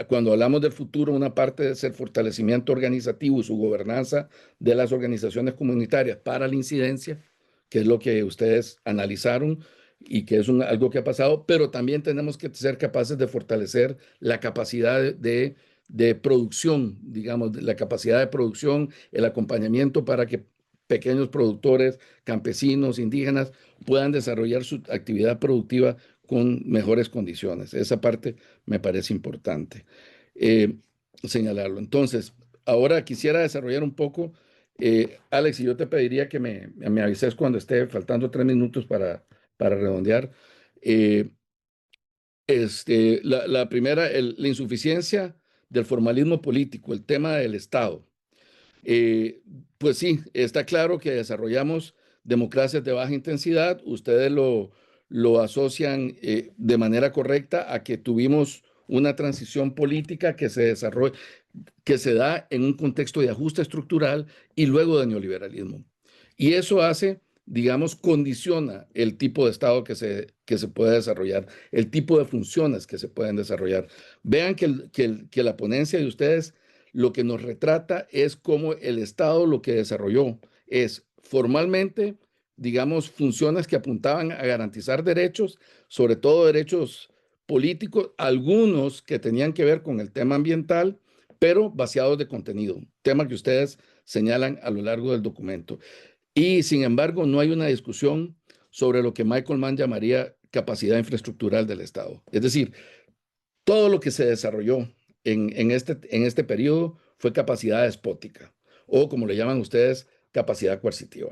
cuando hablamos del futuro, una parte es el fortalecimiento organizativo y su gobernanza de las organizaciones comunitarias para la incidencia, que es lo que ustedes analizaron y que es algo que ha pasado, pero también tenemos que ser capaces de fortalecer la capacidad de producción, digamos, la capacidad de producción, el acompañamiento para que pequeños productores, campesinos, indígenas puedan desarrollar su actividad productiva con mejores condiciones. Esa parte me parece importante señalarlo. Entonces, ahora quisiera desarrollar un poco, Alex, y yo te pediría que me avises cuando esté faltando 3 minutos para redondear. Eh, la primera, la insuficiencia del formalismo político, el tema del Estado. Eh, pues sí, está claro que desarrollamos democracias de baja intensidad. Ustedes lo asocian de manera correcta a que tuvimos una transición política que se desarrolla, que se da en un contexto de ajuste estructural y luego de neoliberalismo. Y eso hace, digamos, condiciona el tipo de Estado que se puede desarrollar, el tipo de funciones que se pueden desarrollar. Vean que la ponencia de ustedes lo que nos retrata es cómo el Estado lo que desarrolló es formalmente, digamos, funciones que apuntaban a garantizar derechos, sobre todo derechos políticos, algunos que tenían que ver con el tema ambiental, pero vaciados de contenido, tema que ustedes señalan a lo largo del documento. Y sin embargo, no hay una discusión sobre lo que Michael Mann llamaría capacidad infraestructural del Estado. Es decir, todo lo que se desarrolló en este periodo fue capacidad despótica, o como le llaman ustedes, capacidad coercitiva.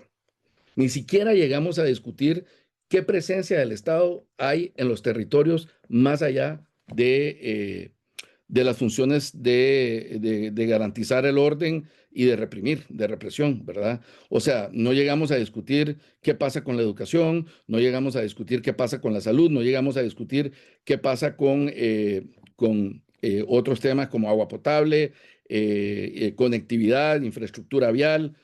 Ni siquiera llegamos a discutir qué presencia del Estado hay en los territorios más allá de las funciones de garantizar el orden y de reprimir, de represión, ¿verdad? O sea, no llegamos a discutir qué pasa con la educación, no llegamos a discutir qué pasa con la salud, no llegamos a discutir qué pasa con otros temas como agua potable, conectividad, infraestructura vial.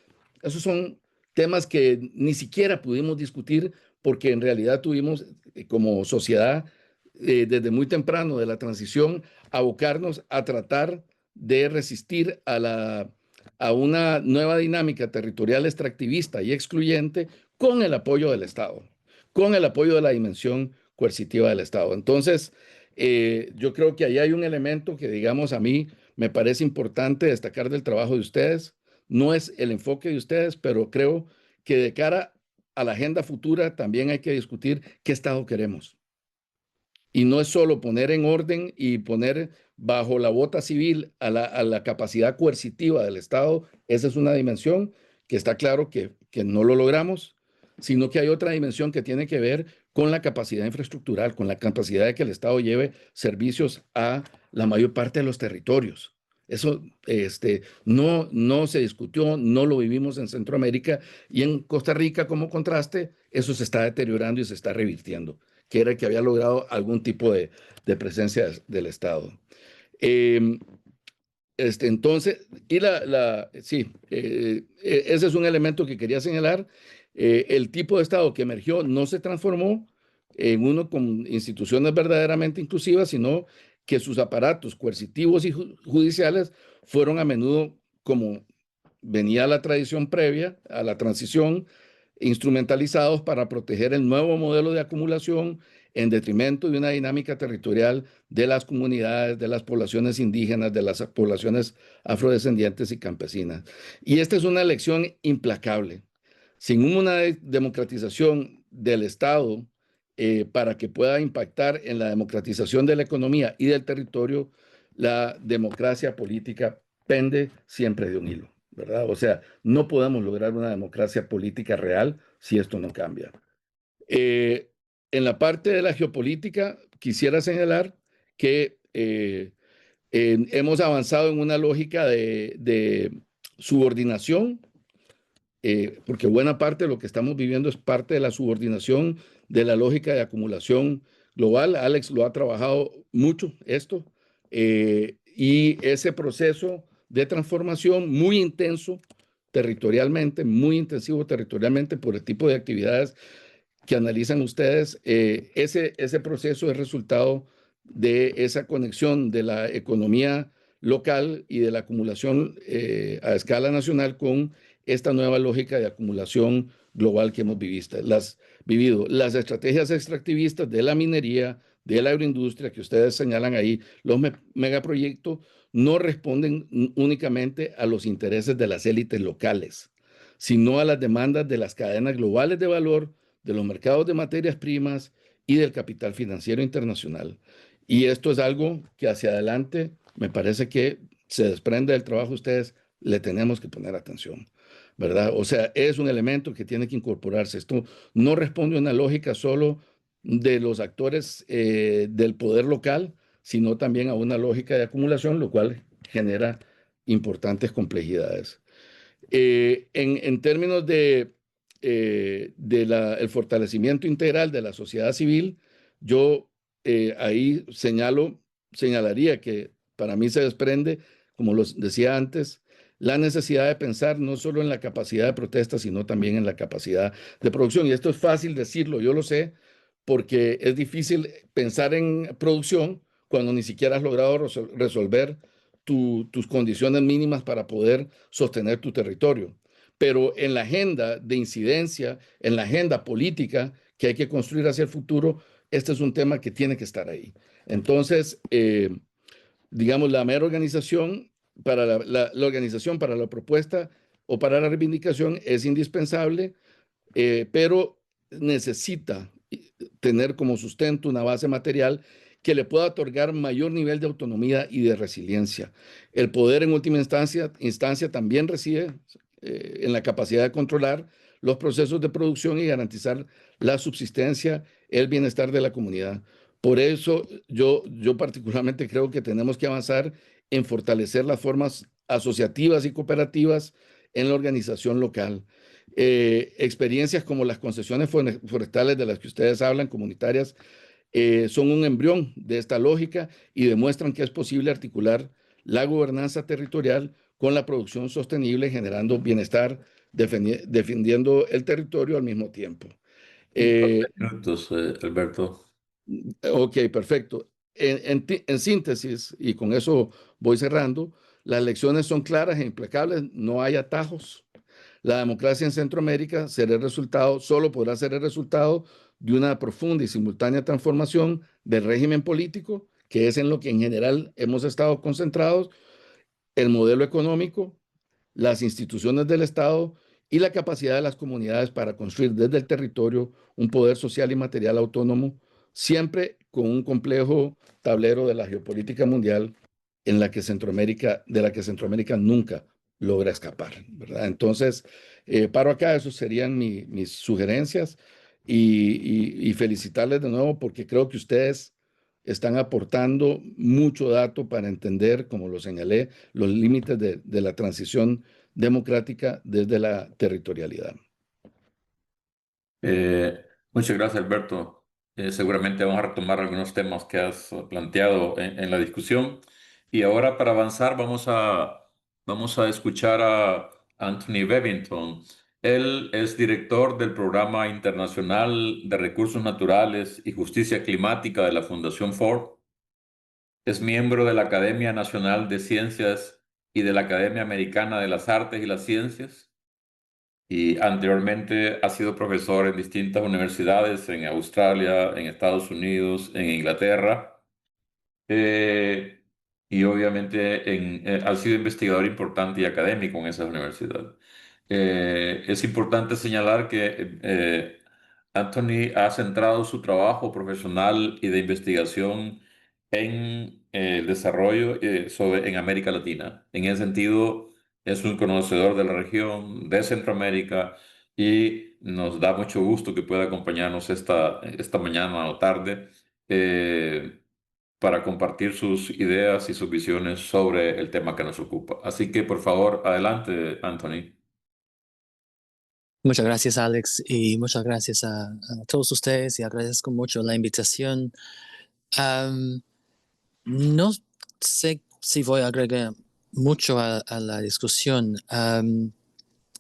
Esos son temas que ni siquiera pudimos discutir porque en realidad tuvimos como sociedad desde muy temprano de la transición abocarnos a tratar de resistir a una nueva dinámica territorial extractivista y excluyente con el apoyo del Estado, con el apoyo de la dimensión coercitiva del Estado. Entonces, yo creo que ahí hay un elemento que, digamos, a mí me parece importante destacar del trabajo de ustedes. No es el enfoque de ustedes, pero creo que de cara a la agenda futura también hay que discutir qué Estado queremos. Y no es solo poner en orden y poner bajo la bota civil a la capacidad coercitiva del Estado. Esa es una dimensión que está claro que no lo logramos, sino que hay otra dimensión que tiene que ver con la capacidad infraestructural, con la capacidad de que el Estado lleve servicios a la mayor parte de los territorios. Eso no se discutió, no lo vivimos en Centroamérica, y en Costa Rica, como contraste, eso se está deteriorando y se está revirtiendo, que era el que había logrado algún tipo de presencia del Estado. Entonces, sí, ese es un elemento que quería señalar. El tipo de Estado que emergió no se transformó en uno con instituciones verdaderamente inclusivas, sino que sus aparatos coercitivos y judiciales fueron a menudo, como venía la tradición previa a la transición, instrumentalizados para proteger el nuevo modelo de acumulación en detrimento de una dinámica territorial de las comunidades, de las poblaciones indígenas, de las poblaciones afrodescendientes y campesinas. Y esta es una elección implacable. Sin una democratización del Estado para que pueda impactar en la democratización de la economía y del territorio, la democracia política pende siempre de un hilo, ¿verdad? O sea, no podemos lograr una democracia política real si esto no cambia. En la parte de la geopolítica, quisiera señalar que hemos avanzado en una lógica de subordinación, porque buena parte de lo que estamos viviendo es parte de la subordinación de la lógica de acumulación global. Alex lo ha trabajado mucho esto, y ese proceso de transformación muy intenso territorialmente, muy intensivo territorialmente por el tipo de actividades que analizan ustedes, ese proceso es resultado de esa conexión de la economía local y de la acumulación a escala nacional con esta nueva lógica de acumulación global que hemos vivido. Las estrategias extractivistas de la minería, de la agroindustria que ustedes señalan ahí, los megaproyectos, no responden únicamente a los intereses de las élites locales, sino a las demandas de las cadenas globales de valor, de los mercados de materias primas y del capital financiero internacional. Y esto es algo que hacia adelante me parece que se desprende del trabajo de ustedes, le tenemos que poner atención, ¿verdad? O sea, es un elemento que tiene que incorporarse. Esto no responde a una lógica solo de los actores del poder local, sino también a una lógica de acumulación, lo cual genera importantes complejidades. En términos de el fortalecimiento integral de la sociedad civil, yo ahí señalaría que para mí se desprende, como los decía antes, la necesidad de pensar no solo en la capacidad de protesta, sino también en la capacidad de producción. Y esto es fácil decirlo, yo lo sé, porque es difícil pensar en producción cuando ni siquiera has logrado resolver tus condiciones mínimas para poder sostener tu territorio. Pero en la agenda de incidencia, en la agenda política que hay que construir hacia el futuro, este es un tema que tiene que estar ahí. Entonces, digamos, la mera organización para la organización para la propuesta o para la reivindicación es indispensable, pero necesita tener como sustento una base material que le pueda otorgar mayor nivel de autonomía y de resiliencia. El poder en última instancia también reside en la capacidad de controlar los procesos de producción y garantizar la subsistencia, el bienestar de la comunidad. Por eso yo particularmente creo que tenemos que avanzar en fortalecer las formas asociativas y cooperativas en la organización local. Experiencias como las concesiones forestales de las que ustedes hablan, comunitarias, son un embrión de esta lógica y demuestran que es posible articular la gobernanza territorial con la producción sostenible, generando bienestar, defendiendo el territorio al mismo tiempo. 2 minutos, Alberto. Ok, perfecto. En síntesis, y con eso voy cerrando, las elecciones son claras e implacables, no hay atajos. La democracia en Centroamérica solo podrá ser el resultado de una profunda y simultánea transformación del régimen político, que es en lo que en general hemos estado concentrados, el modelo económico, las instituciones del Estado y la capacidad de las comunidades para construir desde el territorio un poder social y material autónomo, siempre con un complejo tablero de la geopolítica mundial de la que Centroamérica nunca logra escapar, ¿verdad? Entonces, paro acá, esas serían mis sugerencias y felicitarles de nuevo porque creo que ustedes están aportando mucho dato para entender, como lo señalé, los límites de la transición democrática desde la territorialidad. Muchas gracias, Alberto. Seguramente vamos a retomar algunos temas que has planteado en la discusión. Y ahora, para avanzar, vamos a escuchar a Anthony Bevington. Él es director del Programa Internacional de Recursos Naturales y Justicia Climática de la Fundación Ford. Es miembro de la Academia Nacional de Ciencias y de la Academia Americana de las Artes y las Ciencias. Y anteriormente ha sido profesor en distintas universidades en Australia, en Estados Unidos, en Inglaterra. Eh, y obviamente ha sido investigador importante y académico en esas universidades. Es importante señalar que Anthony ha centrado su trabajo profesional y de investigación en el desarrollo en América Latina. En ese sentido, es un conocedor de la región, de Centroamérica, y nos da mucho gusto que pueda acompañarnos esta mañana o tarde. Para compartir sus ideas y sus visiones sobre el tema que nos ocupa. Así que, por favor, adelante, Anthony. Muchas gracias, Alex, y muchas gracias a todos ustedes y agradezco mucho la invitación. No sé si voy a agregar mucho a la discusión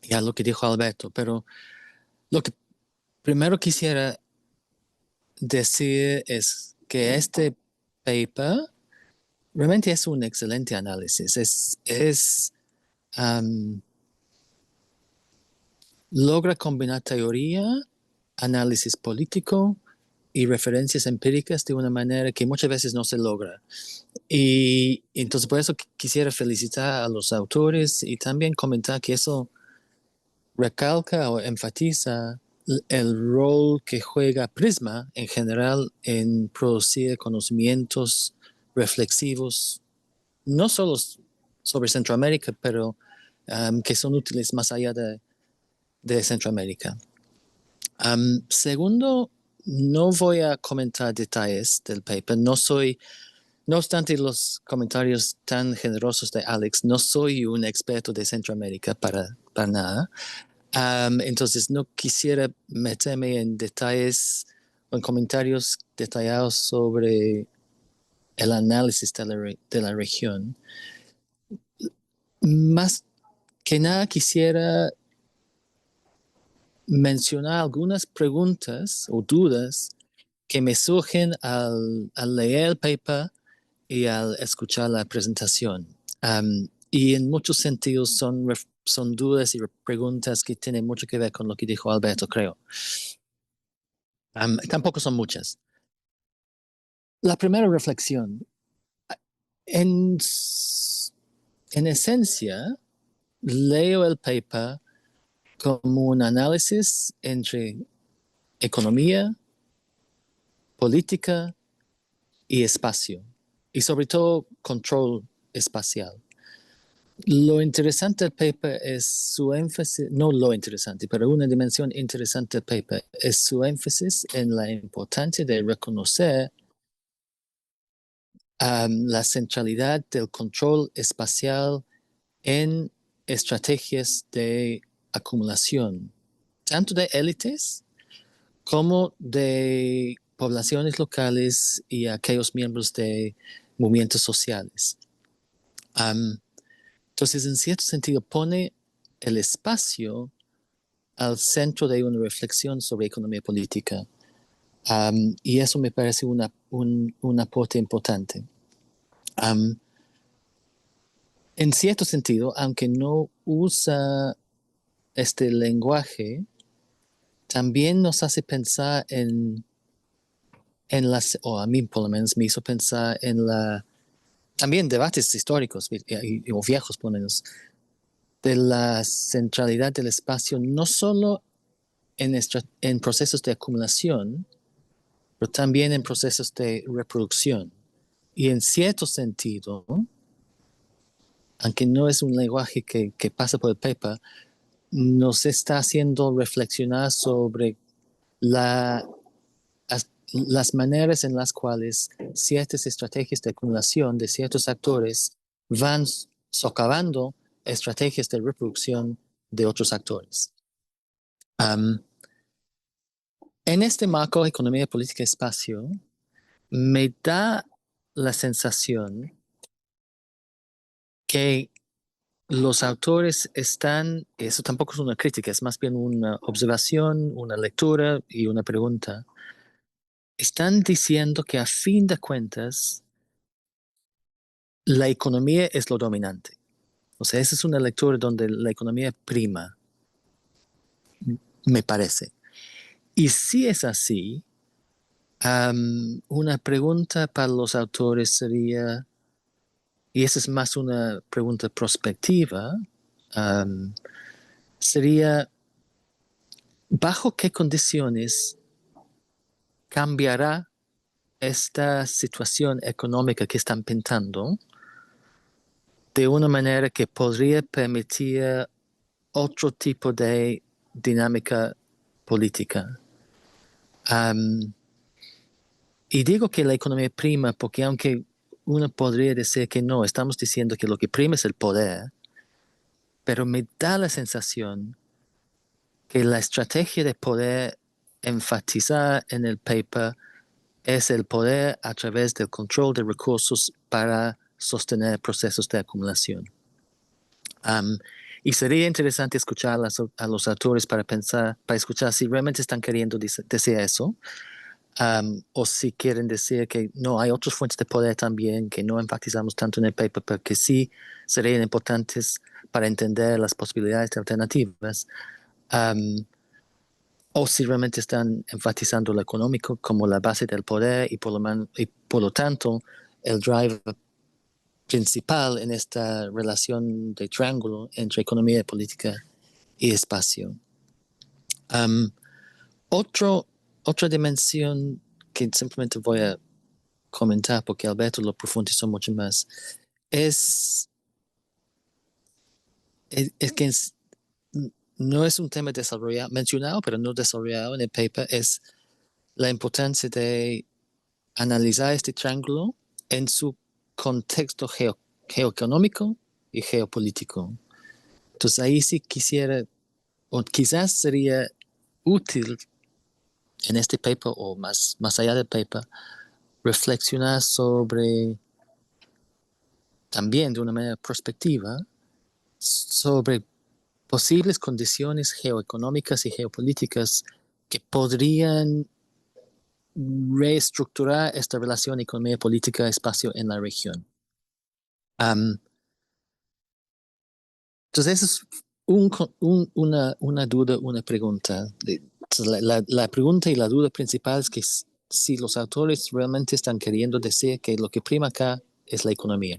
y a lo que dijo Alberto, pero lo que primero quisiera decir es que este paper realmente es un excelente análisis. Logra combinar teoría, análisis político y referencias empíricas de una manera que muchas veces no se logra. Y entonces por eso quisiera felicitar a los autores y también comentar que eso recalca o enfatiza el rol que juega Prisma en general en producir conocimientos reflexivos, no solo sobre Centroamérica, pero que son útiles más allá de Centroamérica. Segundo, no voy a comentar detalles del paper. No obstante los comentarios tan generosos de Alex, no soy un experto de Centroamérica para nada. Entonces no quisiera meterme en detalles o en comentarios detallados sobre el análisis de la región. Más que nada quisiera mencionar algunas preguntas o dudas que me surgen al leer el paper y al escuchar la presentación. Y en muchos sentidos son dudas y preguntas que tienen mucho que ver con lo que dijo Alberto, creo. Tampoco son muchas. La primera reflexión. En esencia, leo el paper como un análisis entre economía, política y espacio, y sobre todo control espacial. Lo interesante del paper es su énfasis, no lo interesante, pero una dimensión interesante del paper es su énfasis en la importancia de reconocer la centralidad del control espacial en estrategias de acumulación, tanto de élites como de poblaciones locales y aquellos miembros de movimientos sociales. Entonces, en cierto sentido, pone el espacio al centro de una reflexión sobre economía política. Y eso me parece un aporte importante. En cierto sentido, aunque no usa este lenguaje, también nos hace pensar en o a mí por lo menos me hizo pensar también debates históricos o viejos por lo menos, de la centralidad del espacio, no solo en procesos de acumulación, pero también en procesos de reproducción. Y en cierto sentido, aunque no es un lenguaje que pasa por el paper, nos está haciendo reflexionar sobre las maneras en las cuales ciertas estrategias de acumulación de ciertos actores van socavando estrategias de reproducción de otros actores. En este marco, economía, política, espacio, me da la sensación que los autores están, eso tampoco es una crítica, es más bien una observación, una lectura y una pregunta. Están diciendo que a fin de cuentas, la economía es lo dominante. O sea, esa es una lectura donde la economía prima, me parece. Y si es así, una pregunta para los autores sería, y esa es más una pregunta prospectiva, sería, ¿bajo qué condiciones cambiará esta situación económica que están pintando de una manera que podría permitir otro tipo de dinámica política? Y digo que la economía prima porque aunque uno podría decir que no, estamos diciendo que lo que prima es el poder, pero me da la sensación que la estrategia de poder enfatizar en el paper es el poder a través del control de recursos para sostener procesos de acumulación. Y sería interesante escuchar a los autores para escuchar si realmente están queriendo decir eso, o si quieren decir que no, hay otras fuentes de poder también que no enfatizamos tanto en el paper, pero que sí serían importantes para entender las posibilidades de alternativas. O si realmente están enfatizando lo económico como la base del poder y por lo tanto el driver principal en esta relación de triángulo entre economía, política y espacio. Otra dimensión que simplemente voy a comentar porque Alberto lo profundizó mucho más es que no es un tema mencionado, pero no desarrollado en el paper, es la importancia de analizar este triángulo en su contexto geoeconómico y geopolítico. Entonces ahí sí quisiera, o quizás sería útil en este paper o más allá del paper, reflexionar sobre, también de una manera prospectiva, sobre posibles condiciones geoeconómicas y geopolíticas que podrían reestructurar esta relación economía, política, espacio en la región. Entonces, esa es una duda, una pregunta. La pregunta y la duda principal es que si los autores realmente están queriendo decir que lo que prima acá es la economía.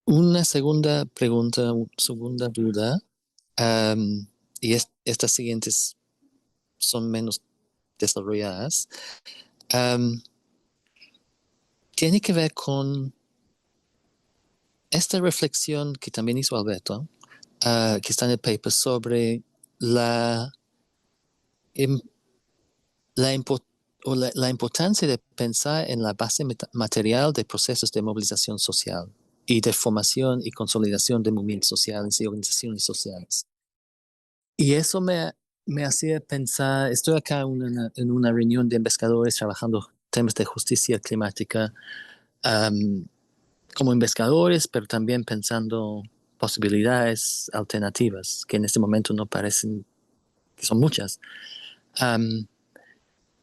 Una segunda pregunta, segunda duda, y estas siguientes son menos desarrolladas, tiene que ver con esta reflexión que también hizo Alberto, que está en el paper, sobre la importancia de pensar en la base material de procesos de movilización social y de formación y consolidación de movimientos sociales y organizaciones sociales. Y eso me hacía pensar, estoy acá en una reunión de investigadores trabajando temas de justicia climática, como investigadores, pero también pensando posibilidades alternativas que en este momento no parecen que son muchas.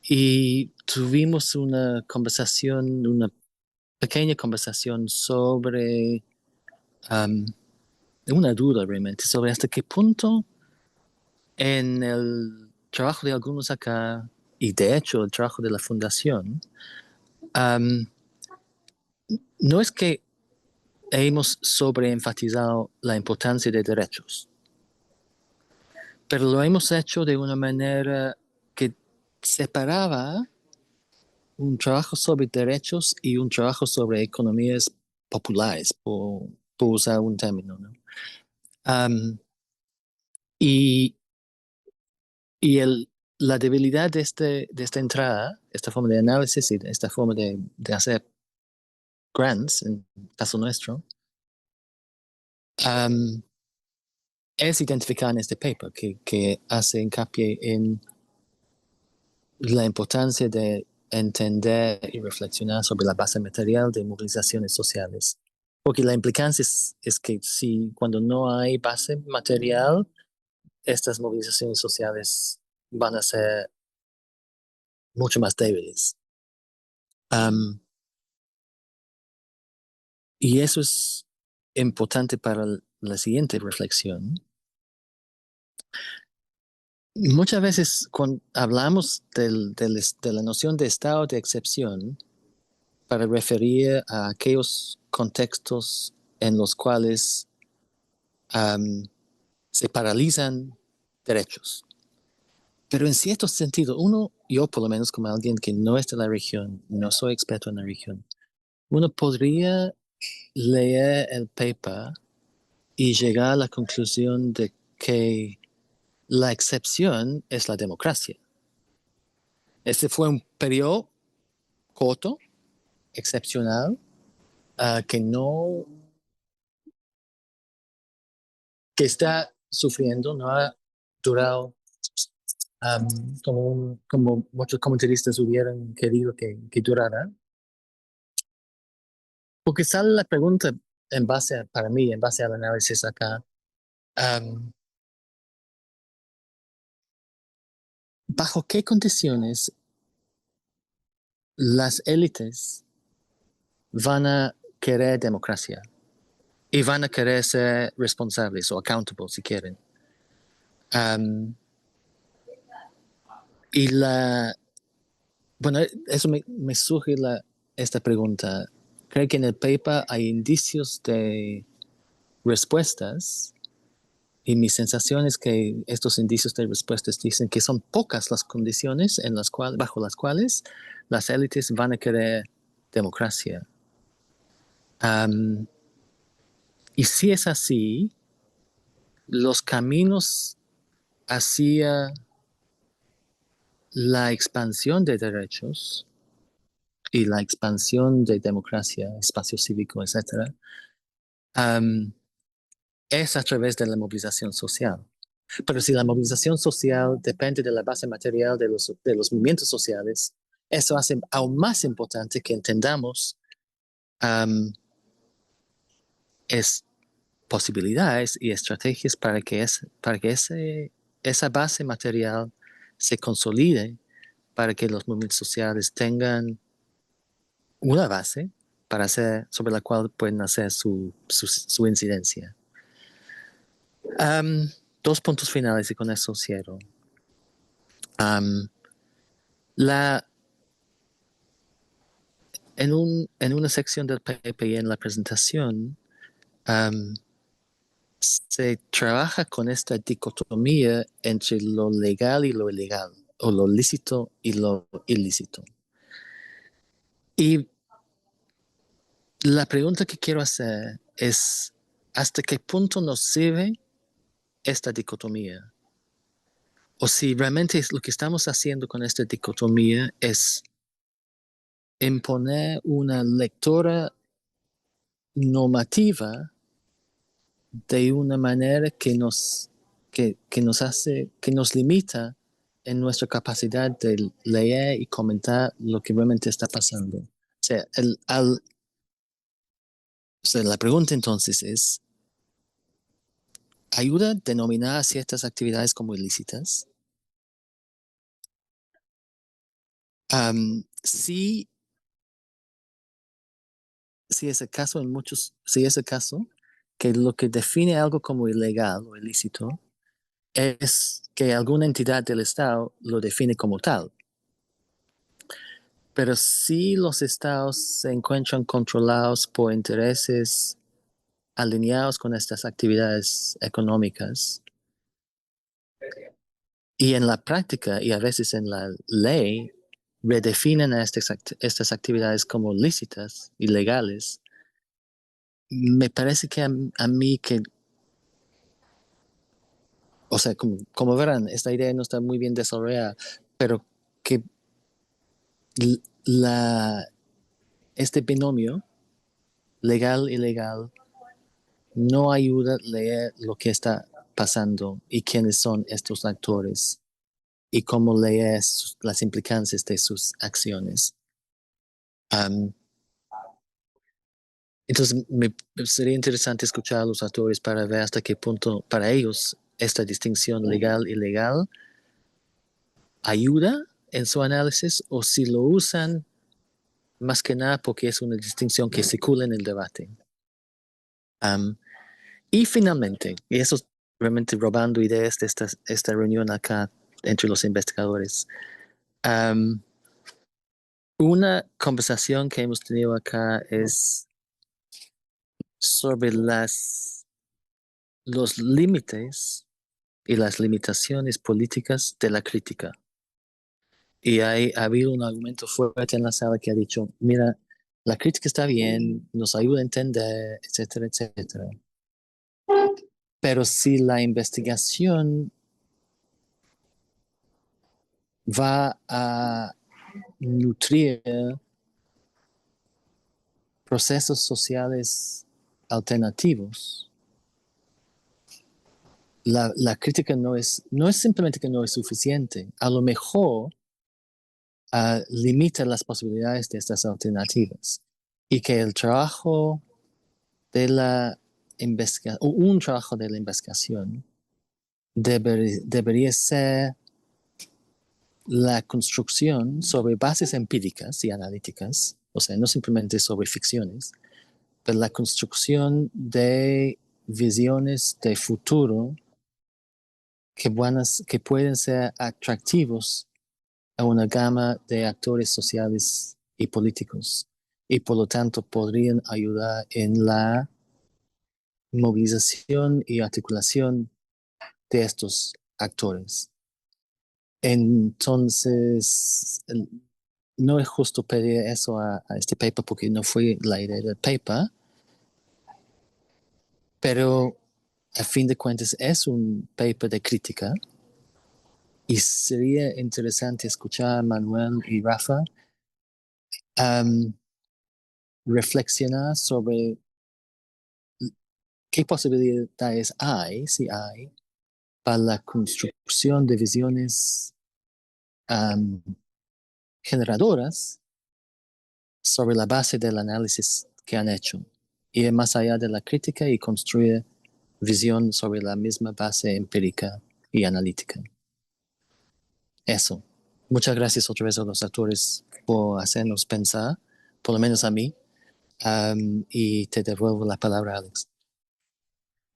Y tuvimos una pequeña conversación sobre una duda realmente, sobre hasta qué punto en el trabajo de algunos acá, y de hecho el trabajo de la fundación, no es que hemos sobreenfatizado la importancia de derechos, pero lo hemos hecho de una manera que separaba un trabajo sobre derechos y un trabajo sobre economías populares, por usar un término, ¿no? Y la debilidad de esta entrada, esta forma de análisis y esta forma de hacer grants, en el caso nuestro, es identificar en este paper que hace hincapié en la importancia de entender y reflexionar sobre la base material de movilizaciones sociales. Porque la implicancia es que si cuando no hay base material, estas movilizaciones sociales van a ser mucho más débiles. Y eso es importante para la siguiente reflexión. Muchas veces cuando hablamos de la noción de estado de excepción para referir a aquellos contextos en los cuales se paralizan derechos. Pero en cierto sentido, yo por lo menos como alguien que no es de la región, no soy experto en la región, uno podría leer el paper y llegar a la conclusión de que la excepción es la democracia. Este fue un periodo corto, excepcional, que está sufriendo, no ha durado como muchos comentaristas hubieran querido que durara. Porque sale la pregunta para mí, en base al análisis acá, ¿bajo qué condiciones las élites van a querer democracia? Y van a querer ser responsables o accountable si quieren. Bueno, eso me surge esta pregunta. Creo que en el paper hay indicios de respuestas y mi sensación es que estos indicios de respuestas dicen que son pocas las condiciones bajo las cuales las élites van a querer democracia. Y si es así, los caminos hacia la expansión de derechos y la expansión de democracia, espacio cívico, etc., es a través de la movilización social. Pero si la movilización social depende de la base material de los movimientos sociales, eso hace aún más importante que entendamos posibilidades y estrategias para que esa base material se consolide, para que los movimientos sociales tengan una base sobre la cual pueden hacer su incidencia. 2 puntos finales y con eso cierro. En una sección del PPI en la presentación, se trabaja con esta dicotomía entre lo legal y lo ilegal, o lo lícito y lo ilícito. Y la pregunta que quiero hacer es, ¿hasta qué punto nos sirve esta dicotomía? O si realmente lo que estamos haciendo con esta dicotomía es imponer una lectura normativa de una manera que nos limita en nuestra capacidad de leer y comentar lo que realmente está pasando. O sea, la pregunta entonces es, ayuda a denominar ciertas actividades como ilícitas. Sí, si es el caso si es el caso, que lo que define algo como ilegal o ilícito es que alguna entidad del Estado lo define como tal. Pero si los estados se encuentran controlados por intereses alineados con estas actividades económicas, y en la práctica y a veces en la ley redefinen a estas actividades como lícitas, ilegales, me parece que a mí que, o sea, como verán, esta idea no está muy bien desarrollada, pero que este binomio legal-ilegal no ayuda a leer lo que está pasando y quiénes son estos actores y cómo leer las implicancias de sus acciones. Entonces, sería interesante escuchar a los actores para ver hasta qué punto para ellos esta distinción legal-ilegal ayuda en su análisis o si lo usan más que nada porque es una distinción que circula en el debate. Y finalmente, y eso es realmente robando ideas de esta reunión acá entre los investigadores, una conversación que hemos tenido acá es sobre los límites y las limitaciones políticas de la crítica. Y ha habido un argumento fuerte en la sala que ha dicho, mira, la crítica está bien, nos ayuda a entender, etcétera, etcétera. Pero si la investigación va a nutrir procesos sociales alternativos, la crítica no es simplemente que no es suficiente, a lo mejor limita las posibilidades de estas alternativas y que el trabajo de la investigación, o un trabajo de la investigación, debería ser la construcción sobre bases empíricas y analíticas, o sea, no simplemente sobre ficciones, pero la construcción de visiones de futuro que pueden ser atractivos a una gama de actores sociales y políticos y por lo tanto podrían ayudar en la movilización y articulación de estos actores. Entonces, no es justo pedir eso a este paper porque no fue la idea del paper, pero a fin de cuentas es un paper de crítica y sería interesante escuchar a Manuel y Rafa reflexionar sobre qué posibilidades hay, si hay, para la construcción de visiones generadoras sobre la base del análisis que han hecho. Ir más allá de la crítica y construir visión sobre la misma base empírica y analítica. Eso. Muchas gracias otra vez a los actores por hacernos pensar, por lo menos a mí, y te devuelvo la palabra, Alex.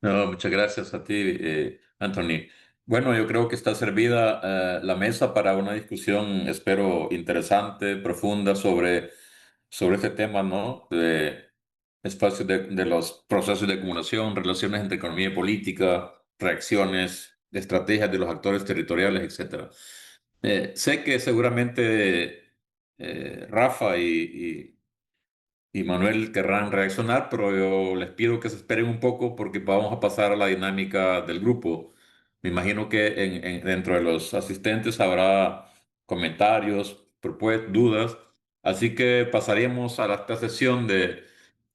No, muchas gracias a ti, Anthony. Bueno, yo creo que está servida la mesa para una discusión, espero, interesante, profunda sobre este tema, ¿no? De espacios de los procesos de acumulación, relaciones entre economía y política, reacciones, estrategias de los actores territoriales, etcétera. Sé que seguramente Rafa y Manuel querrán reaccionar, pero yo les pido que se esperen un poco porque vamos a pasar a la dinámica del grupo. Me imagino que dentro de los asistentes habrá comentarios, propuestas, dudas, así que pasaríamos a esta sesión de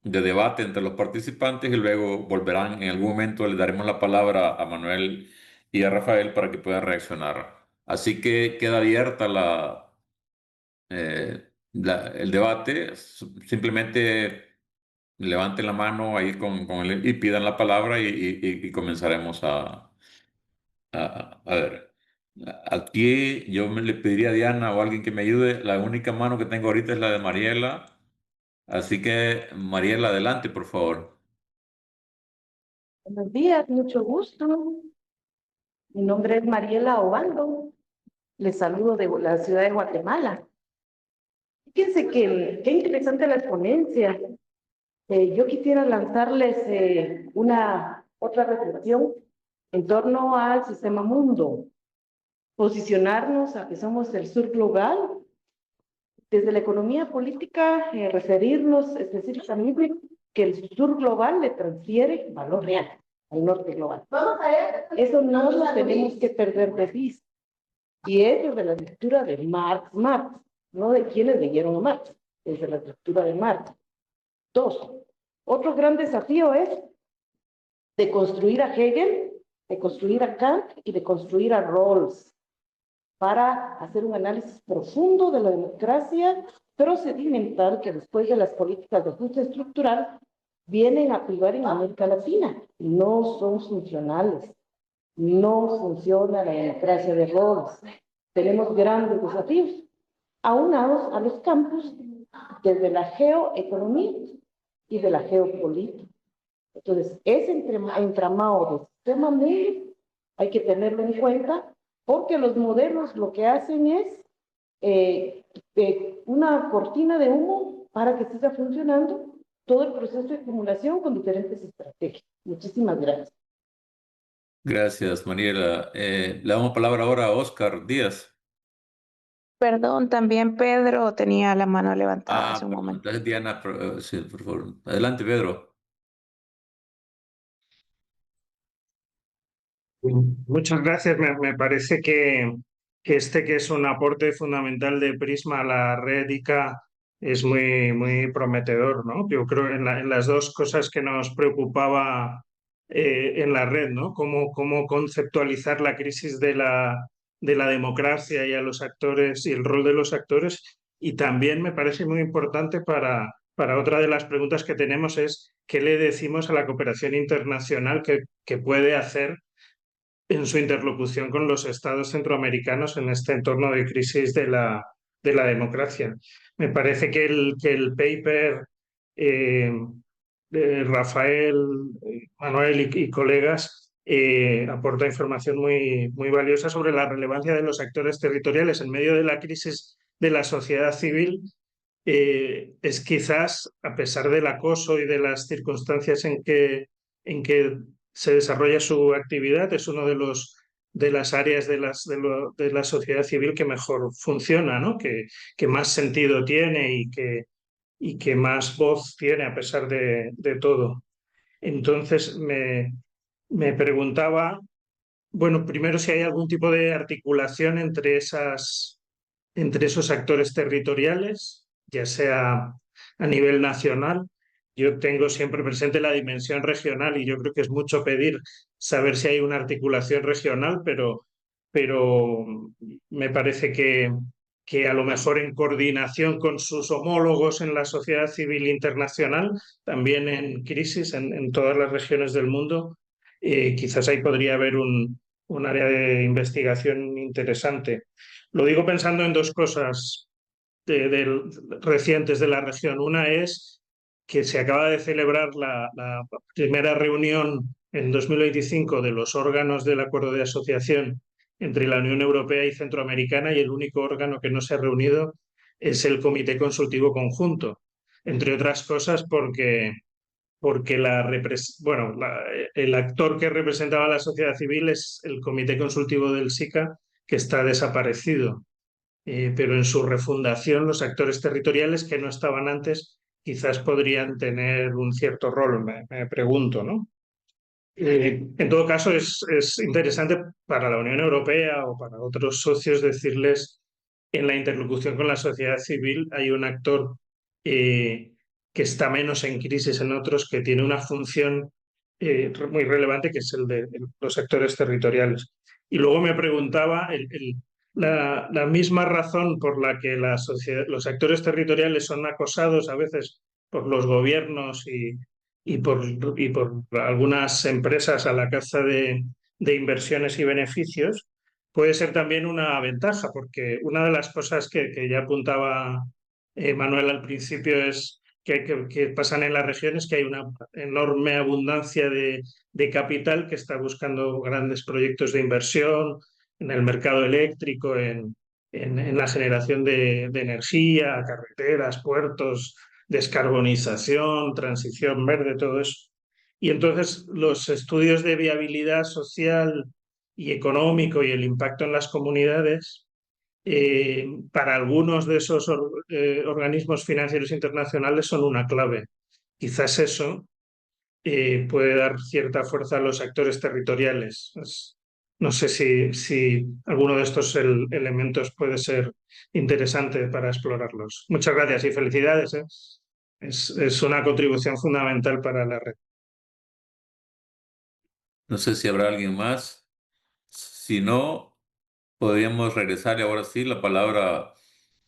debate entre los participantes y luego volverán en algún momento, le daremos la palabra a Manuel y a Rafael para que puedan reaccionar. Así que queda abierta el debate. Simplemente levanten la mano ahí y pidan la palabra y comenzaremos a ver. Aquí yo le pediría a Diana o a alguien que me ayude. La única mano que tengo ahorita es la de Mariela. Así que, Mariela, adelante, por favor. Buenos días, mucho gusto. Mi nombre es Mariela Obando. Les saludo de la ciudad de Guatemala. Fíjense que qué interesante la ponencia. Yo quisiera lanzarles una otra reflexión en torno al sistema mundo. Posicionarnos a que somos el sur global. Desde la economía política, referirnos específicamente que el sur global le transfiere valor real al norte global. Eso no lo tenemos que perder de vista. Y es de la lectura de Marx, no de quienes leyeron a Marx, es de la lectura de Marx. Dos, otro gran desafío es de construir a Hegel, de construir a Kant y de construir a Rawls para hacer un análisis profundo de la democracia procedimental que después de las políticas de ajuste estructural vienen a privar en América Latina. No son funcionales. No funciona la democracia de Rawls. Tenemos grandes desafíos, aunados a los campos desde la geoeconomía y de la geopolítica. Entonces, ese entramado del sistema mundo hay que tenerlo en cuenta porque los modelos lo que hacen es una cortina de humo para que siga funcionando todo el proceso de acumulación con diferentes estrategias. Muchísimas gracias. Gracias, Mariela. Le damos palabra ahora a Oscar Díaz. Perdón, también Pedro tenía la mano levantada hace un Perdón. momento. Entonces, Diana, sí, por favor. Adelante, Pedro. Muchas gracias. Me parece que es un aporte fundamental de Prisma a la red ICA es muy prometedor, ¿no? Yo creo en las dos cosas que nos preocupaba en la red, ¿no? Cómo conceptualizar la crisis de la democracia y a los actores y el rol de los actores. Y también me parece muy importante para otra de las preguntas que tenemos es qué le decimos a la cooperación internacional que puede hacer en su interlocución con los estados centroamericanos en este entorno de crisis de la democracia. Me parece que el paper de Rafael, Manuel y colegas aporta información muy valiosa sobre la relevancia de los actores territoriales en medio de la crisis de la sociedad civil. Es quizás, a pesar del acoso y de las circunstancias en que se desarrolla su actividad, es uno de las áreas de la sociedad civil que mejor funciona, ¿no? Que más sentido tiene y que más voz tiene a pesar de todo. Entonces me preguntaba, bueno, primero si hay algún tipo de articulación entre esos actores territoriales, ya sea a nivel nacional. Yo tengo siempre presente la dimensión regional y yo creo que es mucho pedir saber si hay una articulación regional, pero me parece que a lo mejor en coordinación con sus homólogos en la sociedad civil internacional, también en crisis en todas las regiones del mundo, quizás ahí podría haber un área de investigación interesante. Lo digo pensando en dos cosas recientes de la región. Una es que se acaba de celebrar la primera reunión en 2025 de los órganos del acuerdo de asociación entre la Unión Europea y Centroamericana y el único órgano que no se ha reunido es el Comité Consultivo Conjunto, entre otras cosas porque el actor que representaba a la sociedad civil es el Comité Consultivo del SICA, que está desaparecido. Pero en su refundación los actores territoriales que no estaban antes quizás podrían tener un cierto rol, me pregunto, ¿no? En todo caso, es interesante para la Unión Europea o para otros socios decirles en la interlocución con la sociedad civil hay un actor que está menos en crisis en otros, que tiene una función muy relevante, que es el de los actores territoriales. Y luego me preguntaba la misma razón por la que los actores territoriales son acosados a veces por los gobiernos y por algunas empresas a la caza de inversiones y beneficios, puede ser también una ventaja, porque una de las cosas que ya apuntaba Manuel al principio es que pasan en la región es que hay una enorme abundancia de capital que está buscando grandes proyectos de inversión en el mercado eléctrico, en la generación de energía, carreteras, puertos, descarbonización, transición verde, todo eso. Y entonces los estudios de viabilidad social y económico y el impacto en las comunidades, para algunos de esos organismos financieros internacionales son una clave. Quizás eso puede dar cierta fuerza a los actores territoriales. No sé si alguno de estos elementos puede ser interesante para explorarlos. Muchas gracias y felicidades, ¿eh? Es una contribución fundamental para la red. No sé si habrá alguien más. Si no, podríamos regresarle ahora sí la palabra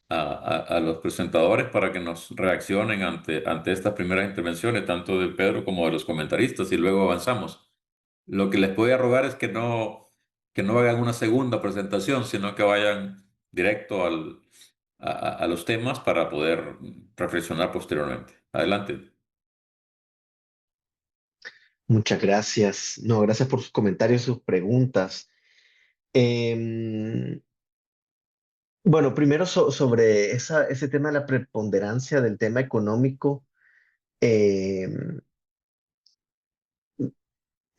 a los presentadores para que nos reaccionen ante estas primeras intervenciones, tanto de Pedro como de los comentaristas, y luego avanzamos. Lo que les voy a rogar es que no hagan una segunda presentación, sino que vayan directo a los temas para poder reflexionar posteriormente. Adelante. Muchas gracias. No, gracias por sus comentarios, sus preguntas. Em, bueno, primero sobre ese tema de la preponderancia del tema económico. em,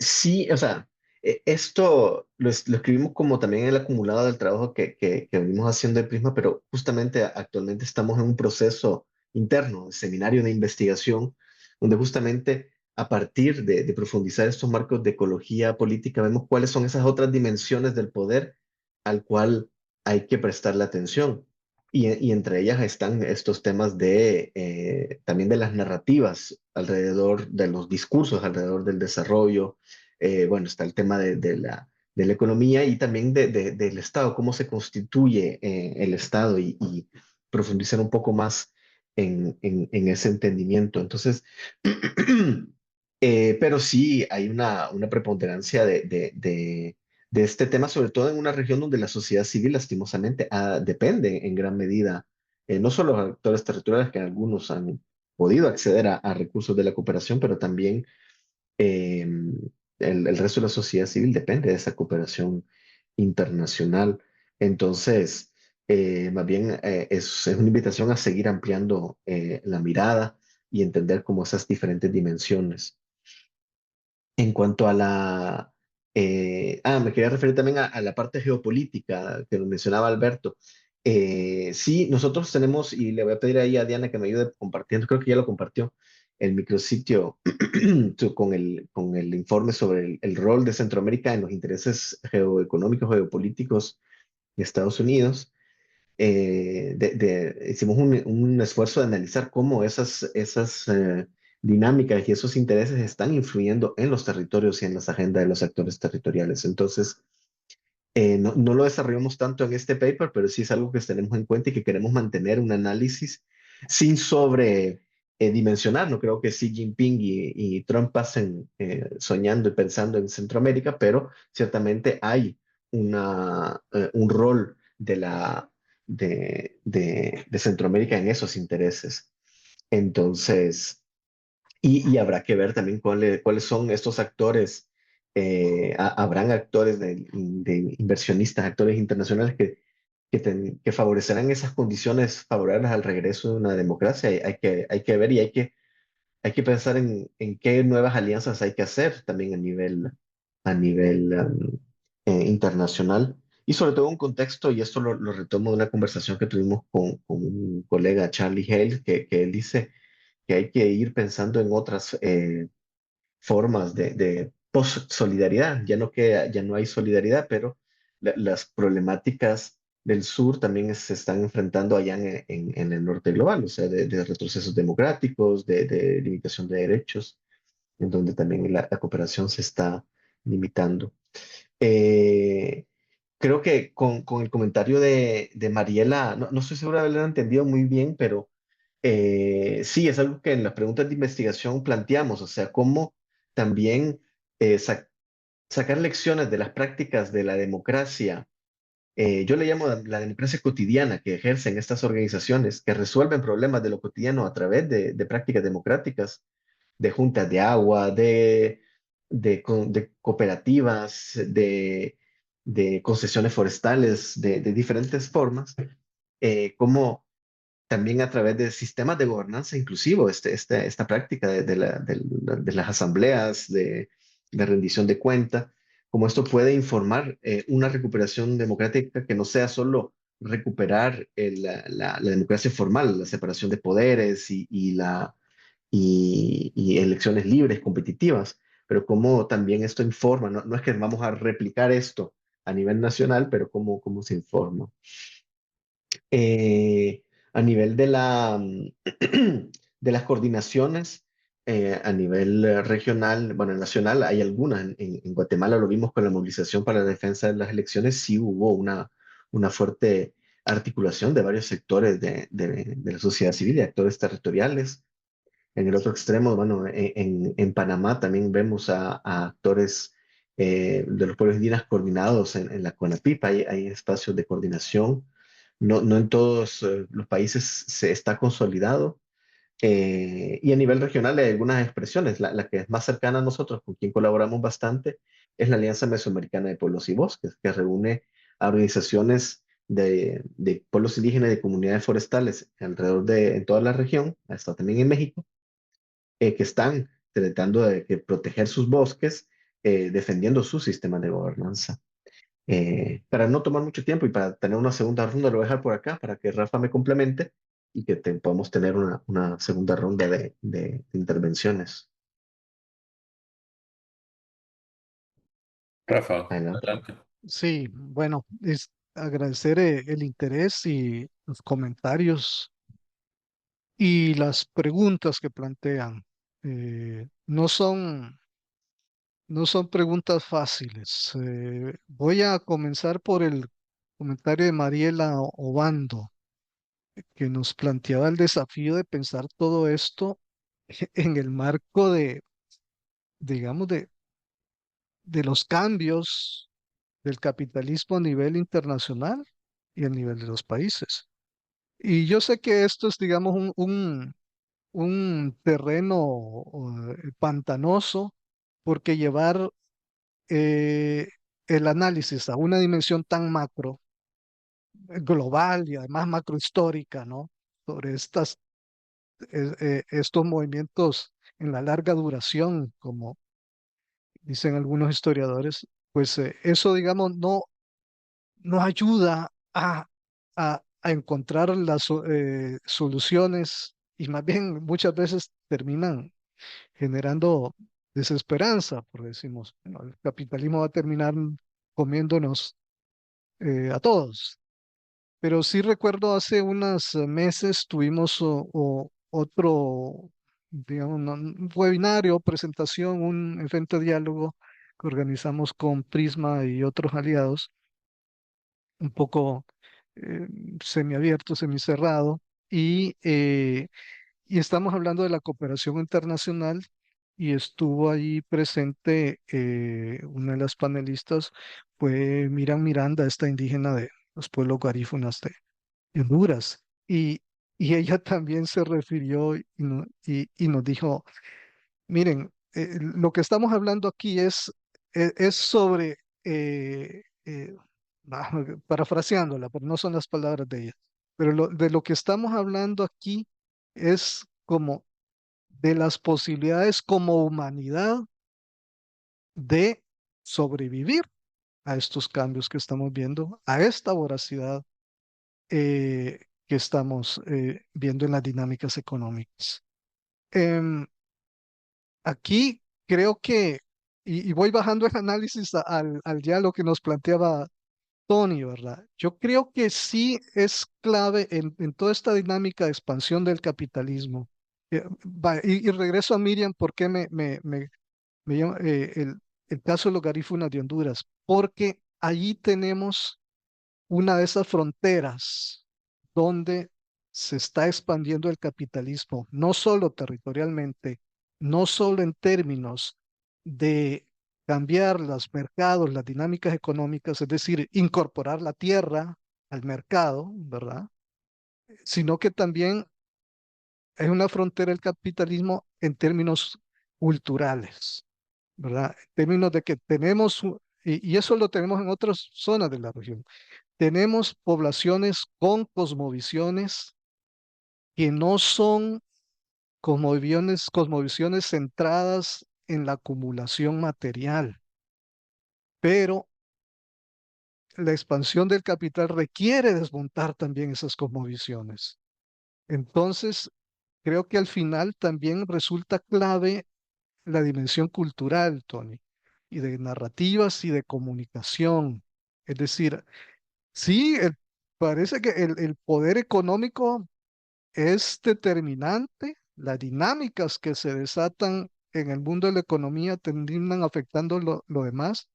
Sí, o sea, esto lo escribimos como también el acumulado del trabajo que venimos haciendo de Prisma, pero justamente actualmente estamos en un proceso interno, de seminario de investigación, donde justamente a partir de profundizar estos marcos de ecología política, vemos cuáles son esas otras dimensiones del poder al cual hay que prestarle atención. Y entre ellas están estos temas también de las narrativas alrededor de los discursos, alrededor del desarrollo. Bueno, está el tema de la economía y también del Estado, cómo se constituye el Estado y profundizar un poco más en ese entendimiento. Entonces, pero sí hay una preponderancia de este tema, sobre todo en una región donde la sociedad civil lastimosamente depende en gran medida, no solo los actores territoriales, que algunos han podido acceder a recursos de la cooperación, pero también eh, el resto de la sociedad civil depende de esa cooperación internacional. Entonces, más bien es una invitación a seguir ampliando la mirada y entender como esas diferentes dimensiones. En cuanto a me quería referir también a la parte geopolítica que lo mencionaba Alberto. Sí, nosotros tenemos, y le voy a pedir ahí a Diana que me ayude compartiendo, creo que ya lo compartió, el micrositio con el informe sobre el rol de Centroamérica en los intereses geoeconómicos, geopolíticos de Estados Unidos. Hicimos un esfuerzo de analizar cómo esas dinámicas y esos intereses están influyendo en los territorios y en las agendas de los actores territoriales. Entonces, no lo desarrollamos tanto en este paper, pero sí es algo que tenemos en cuenta y que queremos mantener un análisis sin dimensionar. No creo que Xi Jinping y Trump pasen soñando y pensando en Centroamérica, pero ciertamente hay un rol de Centroamérica en esos intereses. Entonces, y habrá que ver también cuáles son estos actores. Habrán actores de inversionistas, actores internacionales que favorecerán esas condiciones favorables al regreso de una democracia. Hay que ver y hay que pensar en qué nuevas alianzas hay que hacer también a nivel internacional. Y sobre todo un contexto, y esto lo retomo de una conversación que tuvimos con un colega, Charlie Hale, que él dice que hay que ir pensando en otras formas de post-solidaridad. Ya no hay solidaridad, pero las problemáticas del sur también se están enfrentando allá en el norte global, o sea, de retrocesos democráticos, de limitación de derechos, en donde también la cooperación se está limitando. Eh, Creo que con el comentario de Mariela, no estoy seguro de haberlo entendido muy bien, pero Sí, es algo que en las preguntas de investigación planteamos, o sea, cómo también sacar lecciones de las prácticas de la democracia. Yo le llamo la democracia cotidiana que ejercen estas organizaciones, que resuelven problemas de lo cotidiano a través de prácticas democráticas, de juntas de agua, de cooperativas, de concesiones forestales, de diferentes formas, como también a través de sistemas de gobernanza inclusivo, esta práctica de las asambleas, de rendición de cuenta, como esto puede informar una recuperación democrática que no sea solo recuperar la democracia formal, la separación de poderes y elecciones libres, competitivas, pero como también esto informa, no es que vamos a replicar esto a nivel nacional, pero cómo se informa. eh, a nivel de las coordinaciones, a nivel regional, bueno, nacional, hay algunas. En Guatemala lo vimos con la movilización para la defensa de las elecciones, sí hubo una fuerte articulación de varios sectores de la sociedad civil y actores territoriales. En el otro extremo, bueno, en Panamá también vemos a actores de los pueblos indígenas coordinados en la CONAPIP. Hay espacios de coordinación. No en todos los países se está consolidado. Y a nivel regional hay algunas expresiones. La que es más cercana a nosotros, con quien colaboramos bastante, es la Alianza Mesoamericana de Pueblos y Bosques, que reúne a organizaciones de pueblos indígenas y de comunidades forestales alrededor en toda la región, hasta también en México, que están tratando de proteger sus bosques, defendiendo su sistema de gobernanza. Para no tomar mucho tiempo y para tener una segunda ronda, lo voy a dejar por acá para que Rafa me complemente y que podamos tener una segunda ronda de intervenciones. Rafa, Adelante. adelante. Sí, bueno, es agradecer el interés y los comentarios y las preguntas que plantean. No son preguntas fáciles. Voy a comenzar por el comentario de Mariela Obando, que nos planteaba el desafío de pensar todo esto en el marco digamos, de los cambios del capitalismo a nivel internacional y a nivel de los países. Y yo sé que esto es, digamos, un terreno pantanoso, porque llevar eh, el análisis a una dimensión tan macro, global y además macrohistórica, ¿no? Sobre estos movimientos en la larga duración, como dicen algunos historiadores, pues eso, digamos, no ayuda a encontrar las soluciones, y más bien muchas veces terminan generando desesperanza, porque decimos, bueno, el capitalismo va a terminar comiéndonos a todos. Pero sí recuerdo hace unos meses tuvimos otro, digamos, un webinario, presentación, un evento de diálogo que organizamos con Prisma y otros aliados, un poco eh, semiabierto, semicerrado, y, eh, y estamos hablando de la cooperación internacional, y estuvo ahí presente una de las panelistas, fue Miriam Miranda, esta indígena de los pueblos garífunas de Honduras, y ella también se refirió y nos dijo, miren, lo que estamos hablando aquí es sobre, parafraseándola, pero no son las palabras de ella, pero de lo que estamos hablando aquí es como de las posibilidades como humanidad de sobrevivir a estos cambios que estamos viendo, a esta voracidad que estamos viendo en las dinámicas económicas. Em, Aquí creo que, y voy bajando el análisis al ya lo que nos planteaba Tony, ¿verdad? Yo creo que sí es clave en toda esta dinámica de expansión del capitalismo. Y regreso a Miriam, porque me llama el caso de los garífunas de Honduras, porque allí tenemos una de esas fronteras donde se está expandiendo el capitalismo, no solo territorialmente, no solo en términos de cambiar los mercados, las dinámicas económicas, es decir, incorporar la tierra al mercado, ¿verdad? Sino que también es una frontera el capitalismo en términos culturales, ¿verdad? En términos de que tenemos, y eso lo tenemos en otras zonas de la región, tenemos poblaciones con cosmovisiones que no son cosmovisiones centradas en la acumulación material, pero la expansión del capital requiere desmontar también esas cosmovisiones. Entonces, creo que al final también resulta clave la dimensión cultural, Tony, y de narrativas y de comunicación. Es decir, sí, parece que el poder económico es determinante, las dinámicas que se desatan en el mundo de la economía terminan afectando lo demás,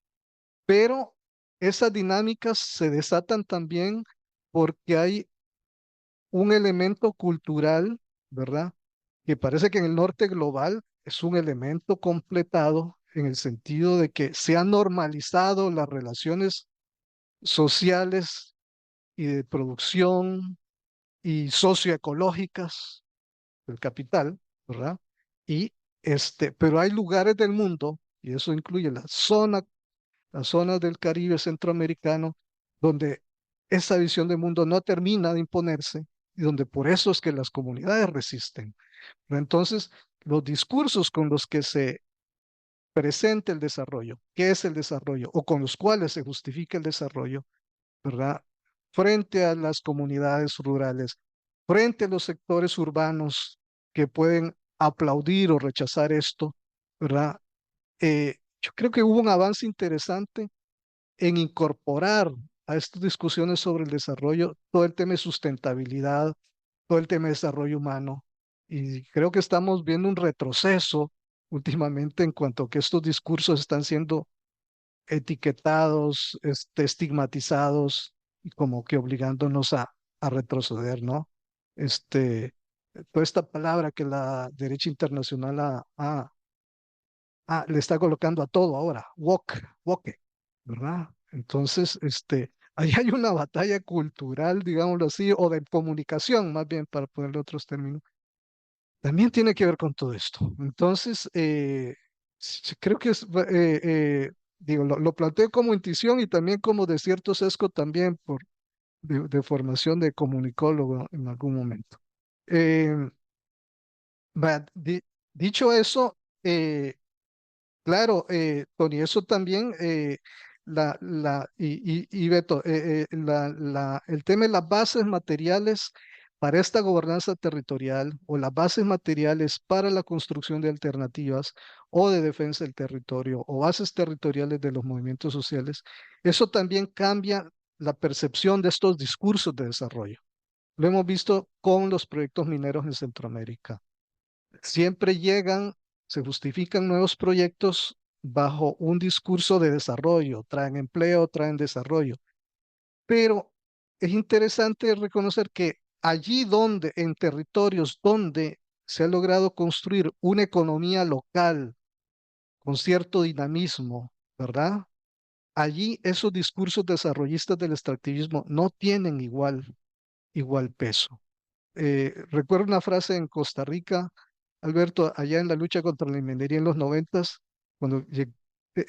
pero esas dinámicas se desatan también porque hay un elemento cultural, ¿verdad? Que parece que en el norte global es un elemento completado en el sentido de que se han normalizado las relaciones sociales y de producción y socioecológicas del capital, ¿verdad? Y pero hay lugares del mundo, y eso incluye las zonas del Caribe centroamericano, donde esa visión del mundo no termina de imponerse y donde por eso es que las comunidades resisten. Pero entonces, los discursos con los que se presenta el desarrollo, qué es el desarrollo, o con los cuales se justifica el desarrollo, ¿verdad? Frente a las comunidades rurales, frente a los sectores urbanos que pueden aplaudir o rechazar esto, ¿verdad? Yo creo que hubo un avance interesante en incorporar a estas discusiones sobre el desarrollo todo el tema de sustentabilidad, todo el tema de desarrollo humano. Y creo que estamos viendo un retroceso últimamente en cuanto a que estos discursos están siendo etiquetados, estigmatizados y como que obligándonos a retroceder, ¿no? Este, toda esta palabra que la derecha internacional le está colocando a todo ahora, woke, ¿verdad? Entonces, ahí hay una batalla cultural, digámoslo así, o de comunicación, más bien, para ponerle otros términos. También tiene que ver con todo esto. Entonces, creo que digo, lo planteo como intuición y también como de cierto sesgo también de formación de comunicólogo en algún momento. Eh, dicho eso, claro, Tony, eso también, y Beto, el tema de las bases materiales para esta gobernanza territorial o las bases materiales para la construcción de alternativas o de defensa del territorio o bases territoriales de los movimientos sociales, eso también cambia la percepción de estos discursos de desarrollo. Lo hemos visto con los proyectos mineros en Centroamérica. Siempre llegan, se justifican nuevos proyectos bajo un discurso de desarrollo, traen empleo, traen desarrollo. Pero es interesante reconocer que allí donde, en territorios donde se ha logrado construir una economía local con cierto dinamismo, ¿verdad? Allí esos discursos desarrollistas del extractivismo no tienen igual peso. Recuerdo una frase en Costa Rica, Alberto, allá en la lucha contra la minería en los noventas, cuando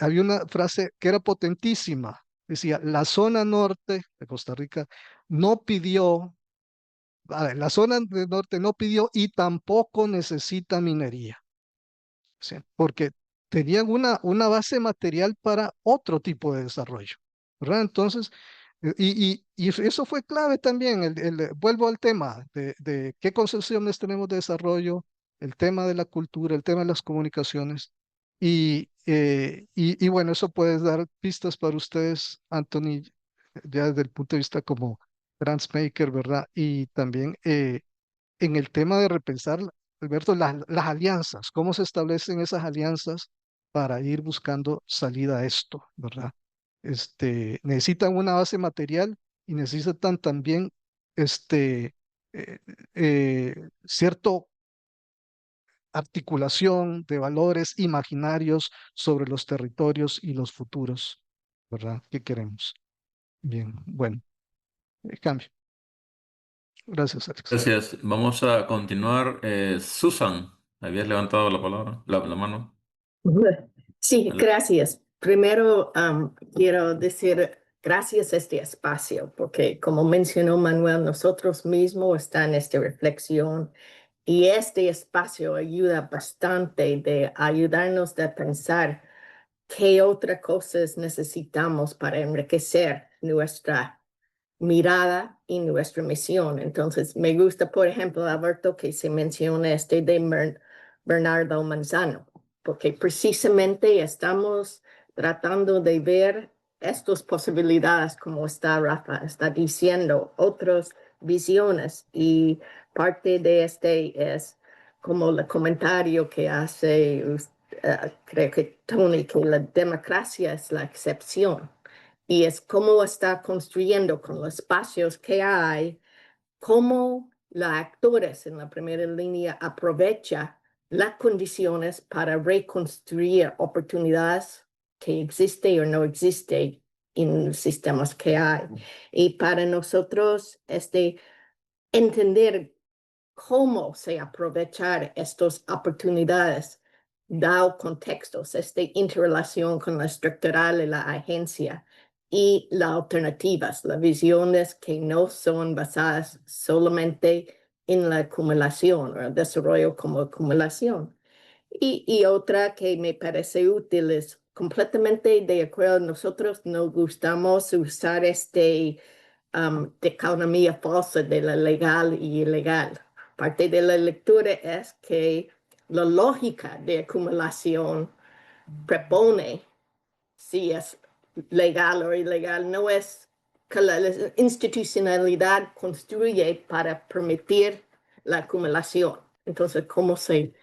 había una frase que era potentísima. Decía, la zona norte de Costa Rica no pidió, la zona del norte no pidió y tampoco necesita minería. ¿Sí? Porque tenían una base material para otro tipo de desarrollo, ¿verdad? Entonces, y eso fue clave también, vuelvo al tema de qué concepciones tenemos de desarrollo, el tema de la cultura, el tema de las comunicaciones, y bueno, eso puede dar pistas para ustedes, Anthony, ya desde el punto de vista como transmaker, ¿verdad? Y también en el tema de repensar, Alberto, las alianzas, cómo se establecen esas alianzas para ir buscando salida a esto, ¿verdad? Necesitan una base material y necesitan también este, cierto articulación de valores imaginarios sobre los territorios y los futuros, ¿verdad? ¿Qué queremos? Bien, bueno, cambio. Gracias, Alex. Gracias. Vamos a continuar. Susan, habías levantado la palabra, la mano. Sí, gracias. Primero, quiero decir gracias a este espacio, porque como mencionó Manuel, nosotros mismos estamos en esta reflexión y este espacio ayuda bastante de ayudarnos a pensar qué otras cosas necesitamos para enriquecer nuestra mirada y nuestra misión. Entonces, me gusta, por ejemplo, Alberto, que se menciona de Bernardo Manzano, porque precisamente estamos tratando de ver estas posibilidades, como está Rafa, está diciendo, otras visiones. Y parte de este es como el comentario que hace, creo que Tony, que la democracia es la excepción y es cómo está construyendo con los espacios que hay, cómo los actores en la primera línea aprovechan las condiciones para reconstruir oportunidades que existen o no existen en los sistemas que hay. Y para nosotros, entender cómo se aprovechar estas oportunidades, dado contextos, esta interrelación con la estructural y la agencia y las alternativas, las visiones que no son basadas solamente en la acumulación o el desarrollo como acumulación. Y otra que me parece útil es completamente de acuerdo, nosotros nos gustamos usar dicotomía falsa de la legal y ilegal. Parte de la lectura es que la lógica de acumulación propone si es legal o ilegal, no es que la institucionalidad construye para permitir la acumulación. Entonces, ¿cómo se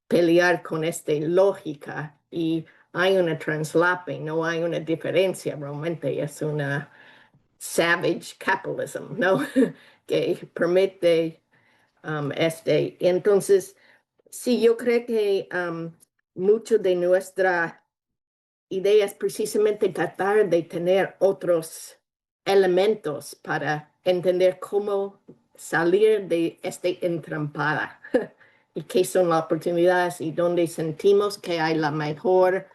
pelear con esta lógica? Y hay una translape, no hay una diferencia, realmente es una savage capitalism, ¿no? que permite Entonces, sí, yo creo que mucho de nuestra idea es precisamente tratar de tener otros elementos para entender cómo salir de esta entrampada y qué son las oportunidades y dónde sentimos que hay la mejor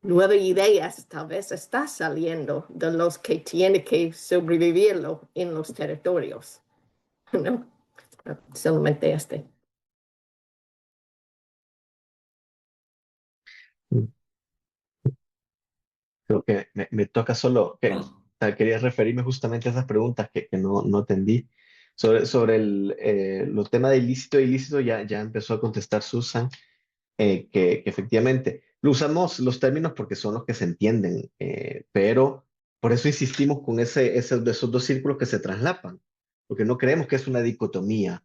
nuevas ideas tal vez está saliendo de los que tienen que sobrevivirlo en los territorios, ¿no? Solamente Creo que me toca solo, Bueno, quería referirme justamente a esas preguntas que no atendí. Sobre los temas de ilícito e ilícito, ya empezó a contestar Susan, que efectivamente lo usamos los términos porque son los que se entienden, pero por eso insistimos con esos dos círculos que se traslapan, porque no creemos que es una dicotomía,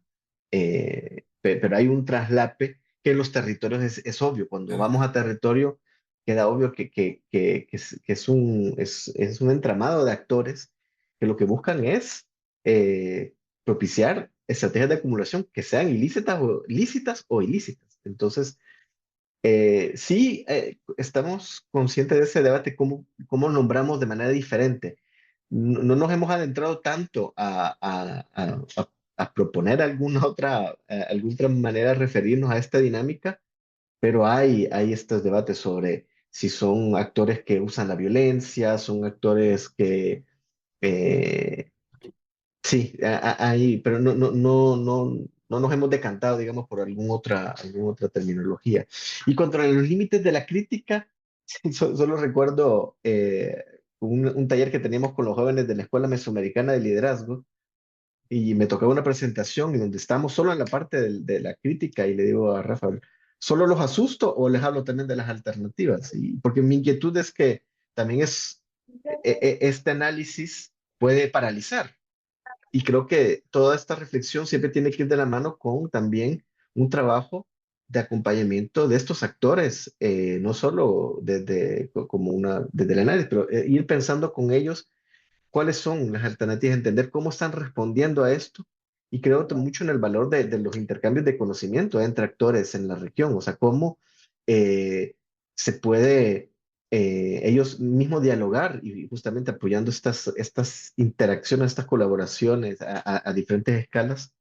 pero hay un traslape que en los territorios es obvio. Cuando vamos a territorio, queda obvio que es un entramado de actores que lo que buscan es propiciar estrategias de acumulación que sean lícitas o ilícitas. Entonces, sí, estamos conscientes de ese debate, cómo nombramos de manera diferente. No nos hemos adentrado tanto a proponer alguna otra manera de referirnos a esta dinámica, pero hay estos debates sobre si son actores que usan la violencia, son actores que eh, sí, ahí, pero no nos hemos decantado, digamos, por alguna otra terminología. Y contra los límites de la crítica, solo recuerdo un taller que teníamos con los jóvenes de la Escuela Mesoamericana de Liderazgo y me tocaba una presentación en donde estábamos solo en la parte de la crítica y le digo a Rafael, ¿solo los asusto o les hablo también de las alternativas? Y porque mi inquietud es que también este análisis puede paralizar. Y creo que toda esta reflexión siempre tiene que ir de la mano con también un trabajo de acompañamiento de estos actores, no solo desde el análisis, pero ir pensando con ellos cuáles son las alternativas, entender cómo están respondiendo a esto. Y creo mucho en el valor de los intercambios de conocimiento entre actores en la región, o sea, cómo se puede ellos mismos dialogar y justamente apoyando estas interacciones, estas colaboraciones a diferentes escalas,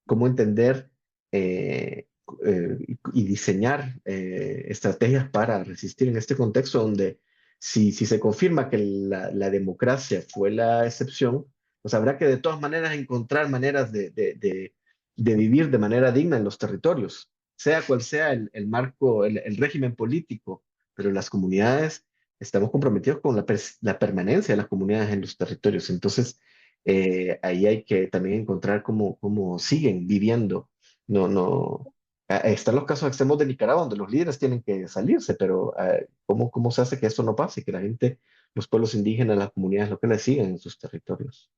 cómo entender y diseñar estrategias para resistir en este contexto donde si se confirma que la democracia fue la excepción, pues habrá que de todas maneras encontrar maneras de vivir de manera digna en los territorios, sea cual sea el marco, el régimen político, pero las comunidades estamos comprometidos con la permanencia de las comunidades en los territorios. Entonces, ahí hay que también encontrar cómo siguen viviendo. No, no. Están los casos extremos de Nicaragua donde los líderes tienen que salirse, pero ¿cómo se hace que esto no pase? Que la gente, los pueblos indígenas, las comunidades locales sigan en sus territorios.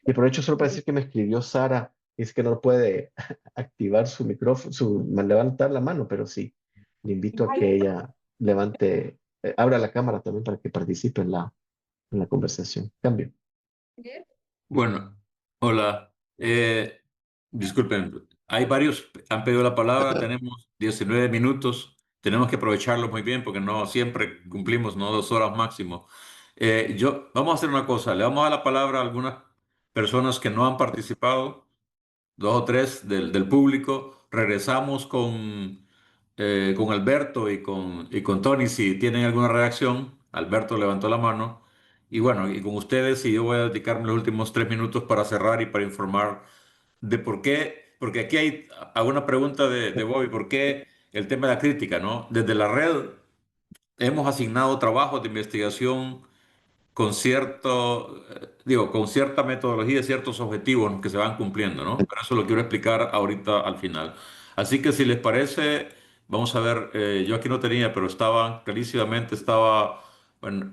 Y aprovecho solo para decir que me escribió Sara, y es que no puede activar su micrófono, levantar la mano, pero sí, le invito a que ella levante, abra la cámara también para que participe en la conversación. Cambio. Bueno, hola. Disculpen, hay varios, han pedido la palabra, tenemos 19 minutos, tenemos que aprovecharlo muy bien porque no siempre cumplimos, no 2 horas máximo. Vamos a hacer una cosa, le vamos a dar la palabra a algunas personas que no han participado, 2 o 3 del público, regresamos con Alberto y con Tony si tienen alguna reacción. Alberto levantó la mano. Y bueno, y con ustedes, y yo voy a dedicarme los últimos 3 minutos para cerrar y para informar de por qué, porque aquí hay alguna pregunta de Bobby, ¿por qué el tema de la crítica, ¿no? Desde la red hemos asignado trabajos de investigación con con cierta metodología, ciertos objetivos que se van cumpliendo, ¿no? Pero eso lo quiero explicar ahorita al final. Así que si les parece, vamos a ver, yo aquí no tenía, pero estaba, bueno,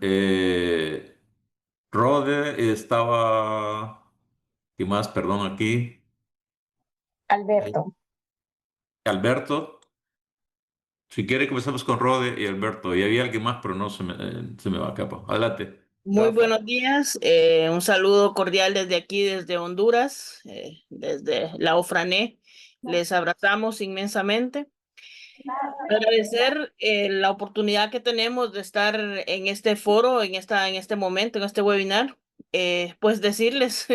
Rode, ¿qué más? Perdón, aquí, eh, Alberto. Alberto. Si quiere, comenzamos con Rode y Alberto. Y había alguien más, pero no se me va a escapar. Adelante. Muy buenos días, un saludo cordial desde aquí, desde Honduras, desde la OFRANE. Les abrazamos inmensamente. Agradecer la oportunidad que tenemos de estar en este foro, en este momento, en este webinar. Pues decirles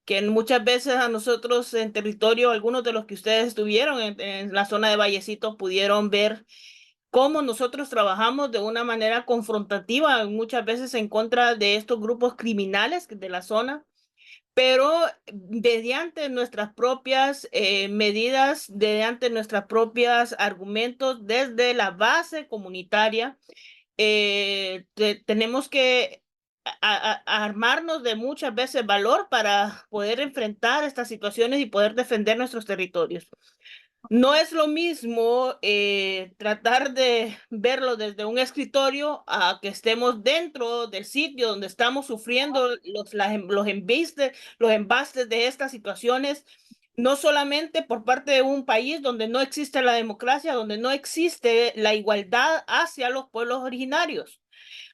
que muchas veces a nosotros en territorio, algunos de los que ustedes estuvieron en la zona de Vallecito pudieron ver cómo nosotros trabajamos de una manera confrontativa, muchas veces en contra de estos grupos criminales de la zona, pero mediante nuestras propias medidas, mediante nuestros propios argumentos desde la base comunitaria, tenemos que armarnos de muchas veces valor para poder enfrentar estas situaciones y poder defender nuestros territorios. No es lo mismo tratar de verlo desde un escritorio a que estemos dentro del sitio donde estamos sufriendo los embastes de estas situaciones, no solamente por parte de un país donde no existe la democracia, donde no existe la igualdad hacia los pueblos originarios,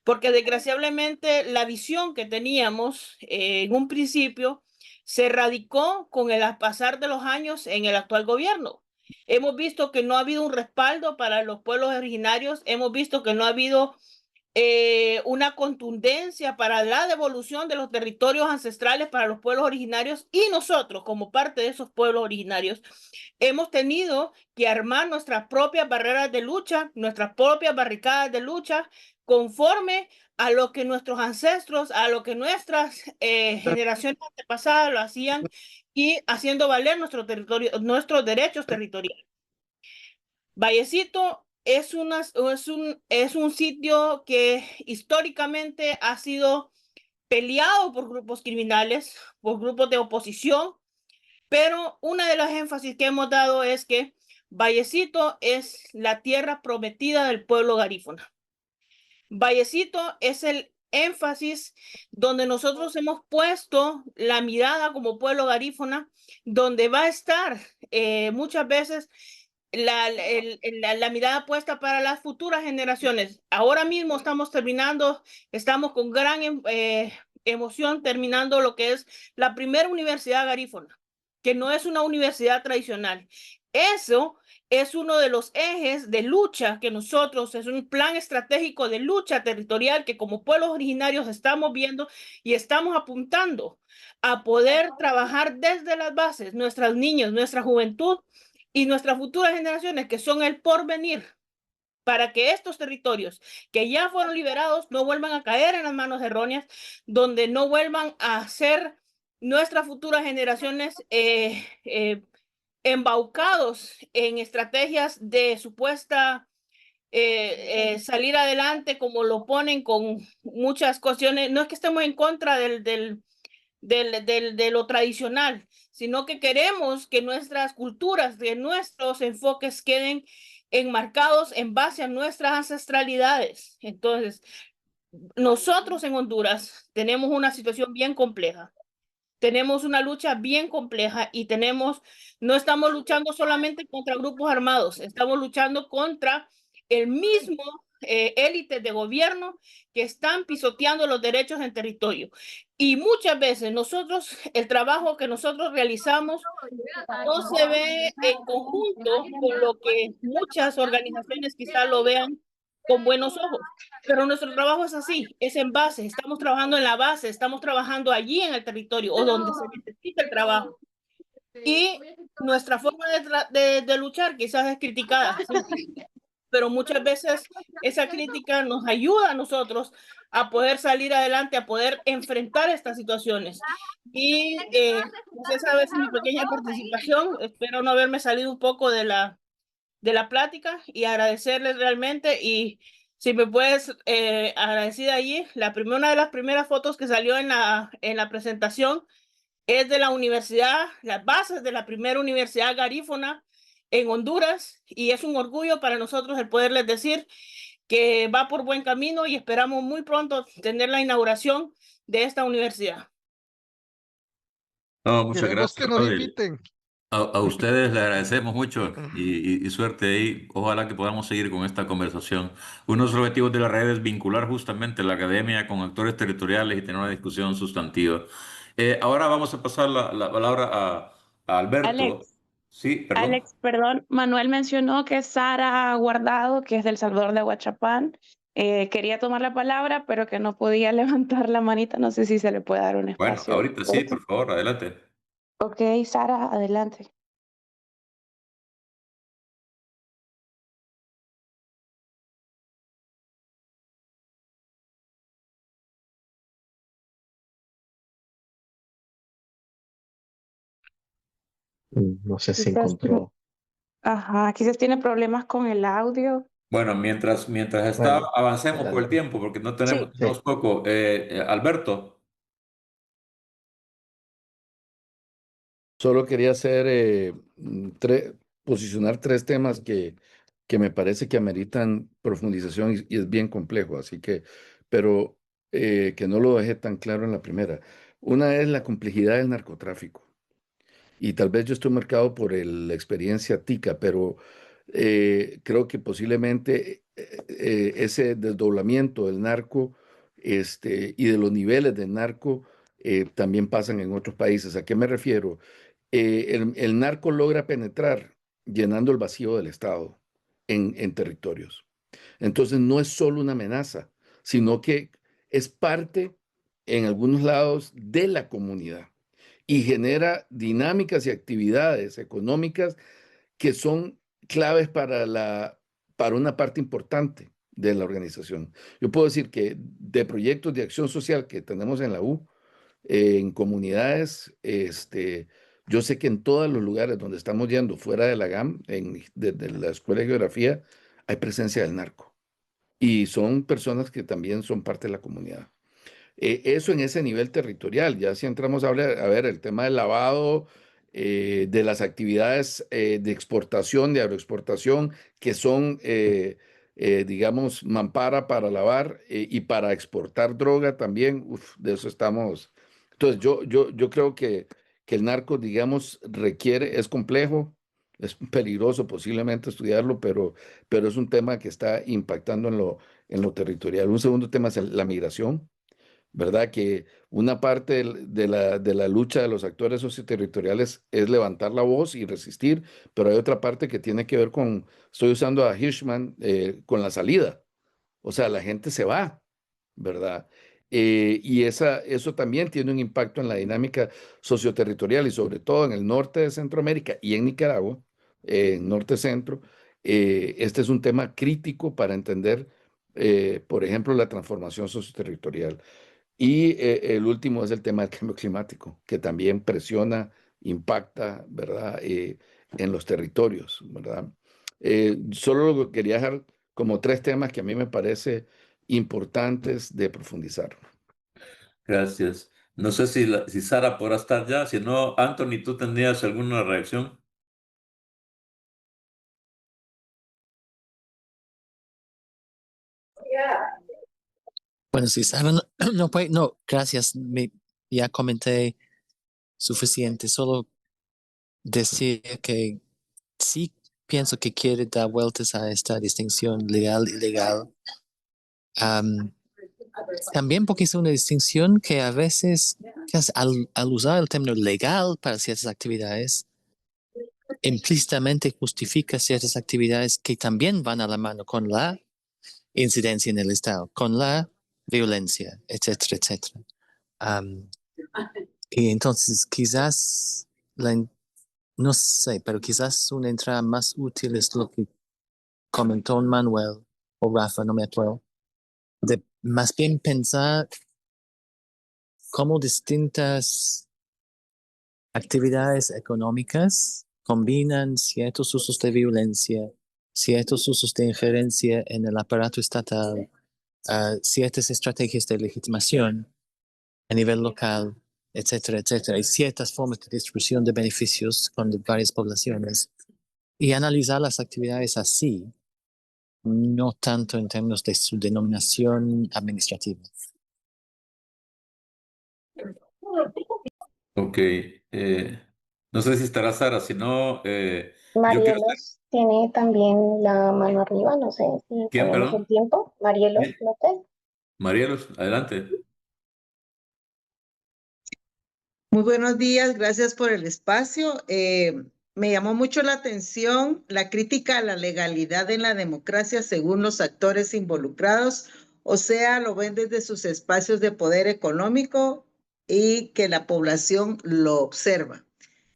porque desgraciadamente la visión que teníamos en un principio se radicó con el pasar de los años en el actual gobierno. Hemos visto que no ha habido un respaldo para los pueblos originarios, hemos visto que no ha habido una contundencia para la devolución de los territorios ancestrales para los pueblos originarios, y nosotros, como parte de esos pueblos originarios, hemos tenido que armar nuestras propias barreras de lucha, nuestras propias barricadas de lucha, conforme a lo que nuestros ancestros, a lo que nuestras generaciones antepasadas lo hacían, y haciendo valer nuestro territorio, nuestros derechos territoriales. Vallecito es un sitio que históricamente ha sido peleado por grupos criminales, por grupos de oposición, pero una de las énfasis que hemos dado es que Vallecito es la tierra prometida del pueblo garífuna. Vallecito es el énfasis donde nosotros hemos puesto la mirada como pueblo garífuna, donde va a estar muchas veces la mirada puesta para las futuras generaciones. Ahora mismo estamos terminando, estamos con gran emoción terminando lo que es la primera universidad garífuna, que no es una universidad tradicional. Eso es uno de los ejes de lucha que nosotros, es un plan estratégico de lucha territorial que como pueblos originarios estamos viendo y estamos apuntando a poder trabajar desde las bases, nuestras niñas, nuestra juventud y nuestras futuras generaciones, que son el porvenir, para que estos territorios que ya fueron liberados no vuelvan a caer en las manos erróneas, donde no vuelvan a ser nuestras futuras generaciones embaucados en estrategias de supuesta salir adelante, como lo ponen con muchas cuestiones. No es que estemos en contra de lo tradicional, sino que queremos que nuestras culturas, que nuestros enfoques queden enmarcados en base a nuestras ancestralidades. Entonces, nosotros en Honduras tenemos una situación bien compleja. Tenemos una lucha bien compleja y no estamos luchando solamente contra grupos armados, estamos luchando contra el mismo élite de gobierno que están pisoteando los derechos en territorio. Y muchas veces el trabajo que nosotros realizamos no se ve en conjunto con lo que muchas organizaciones quizás lo vean con buenos ojos. Pero nuestro trabajo es así, es en base, estamos trabajando en la base, estamos trabajando allí en el territorio o donde se necesita el trabajo. Y nuestra forma de luchar quizás es criticada, pero muchas veces esa crítica nos ayuda a nosotros a poder salir adelante, a poder enfrentar estas situaciones. Y pues esa es mi pequeña participación. Espero no haberme salido un poco de la plática y agradecerles realmente. Y si me puedes agradecer allí, una de las primeras fotos que salió en la presentación es de la universidad, las bases de la primera universidad garífuna en Honduras, y es un orgullo para nosotros el poderles decir que va por buen camino y esperamos muy pronto tener la inauguración de esta universidad. No, muchas Queremos gracias, que nos Rodri. inviten. A ustedes les agradecemos mucho y suerte ahí. Ojalá que podamos seguir con esta conversación. Uno de los objetivos de la red es vincular justamente la academia con actores territoriales y tener una discusión sustantiva. Ahora vamos a pasar la palabra a Alberto. Alex, Sí, perdón. Alex, perdón, Manuel mencionó que Sara Guardado, que es del Salvador de Huachapán, quería tomar la palabra, pero que no podía levantar la manita. No sé si se le puede dar un Bueno, espacio ahorita sí, corto. por favor, adelante. Ok, Sara, adelante. No sé si Quizás, encontró. ajá, quizás tiene problemas con el audio. Bueno, mientras está, Bueno, avancemos por el adelante. tiempo, porque no Sí. Sí. tenemos poco. Alberto. Solo quería posicionar tres temas que me parece que ameritan profundización y es bien complejo, así que, pero que no lo dejé tan claro en la primera. Una es la complejidad del narcotráfico. Y tal vez yo estoy marcado por la experiencia tica, pero creo que posiblemente ese desdoblamiento del narco y de los niveles del narco también pasan en otros países. ¿A qué me refiero? El narco logra penetrar llenando el vacío del Estado en territorios. Entonces no es solo una amenaza, sino que es parte en algunos lados de la comunidad y genera dinámicas y actividades económicas que son claves para una parte importante de la organización. Yo puedo decir que de proyectos de acción social que tenemos en la U, en comunidades, yo sé que en todos los lugares donde estamos yendo fuera de la GAM, desde la Escuela de Geografía, hay presencia del narco. Y son personas que también son parte de la comunidad. Eso en ese nivel territorial. Ya si entramos a ver el tema del lavado, de las actividades de exportación, de agroexportación, que son, digamos, mampara para lavar y para exportar droga también. Uf, de eso estamos. Entonces, yo creo que el narco, digamos, es complejo, es peligroso posiblemente estudiarlo, pero es un tema que está impactando en lo territorial. Un segundo tema es la migración. ¿verdad? Que una parte de la lucha de los actores socioterritoriales es levantar la voz y resistir, pero hay otra parte que tiene que ver con, estoy usando a Hirschman, con la salida. O sea, la gente se va, ¿verdad? Y eso también tiene un impacto en la dinámica socioterritorial y sobre todo en el norte de Centroamérica y en Nicaragua, norte-centro. Este es un tema crítico para entender, por ejemplo, la transformación socioterritorial. Y el último es el tema del cambio climático, que también presiona, impacta, ¿verdad? En los territorios, ¿verdad? Solo lo quería dejar como 3 temas que a mí me parece importantes de profundizar. Gracias. No sé si Sara podrá estar ya, si no, Anthony, ¿tú tendrías alguna reacción? Bueno, si Sara no, no puede, no, gracias, ya comenté suficiente, solo decir que sí pienso que quiere dar vueltas a esta distinción legal-ilegal. También porque es una distinción que a veces, al usar el término legal para ciertas actividades, implícitamente justifica ciertas actividades que también van a la mano con la incidencia en el Estado, con la violencia, etcétera, etcétera. Y entonces quizás, no sé, pero quizás una entrada más útil es lo que comentó Manuel o Rafa, no me acuerdo, de más bien pensar cómo distintas actividades económicas combinan ciertos usos de violencia, ciertos usos de injerencia en el aparato estatal, ciertas estrategias de legitimación a nivel local, etcétera, etcétera, y ciertas formas de distribución de beneficios con varias poblaciones, y analizar las actividades así, no tanto en términos de su denominación administrativa. Ok. No sé si estará Sara, si no, yo quiero hacer... Marielos tiene también la mano arriba, no sé si ¿Quién, tenemos el perdón? tiempo. Marielos Sí. López. Marielos, adelante. Muy buenos días, gracias por el espacio. Me llamó mucho la atención la crítica a la legalidad en la democracia según los actores involucrados, o sea, lo ven desde sus espacios de poder económico y que la población lo observa.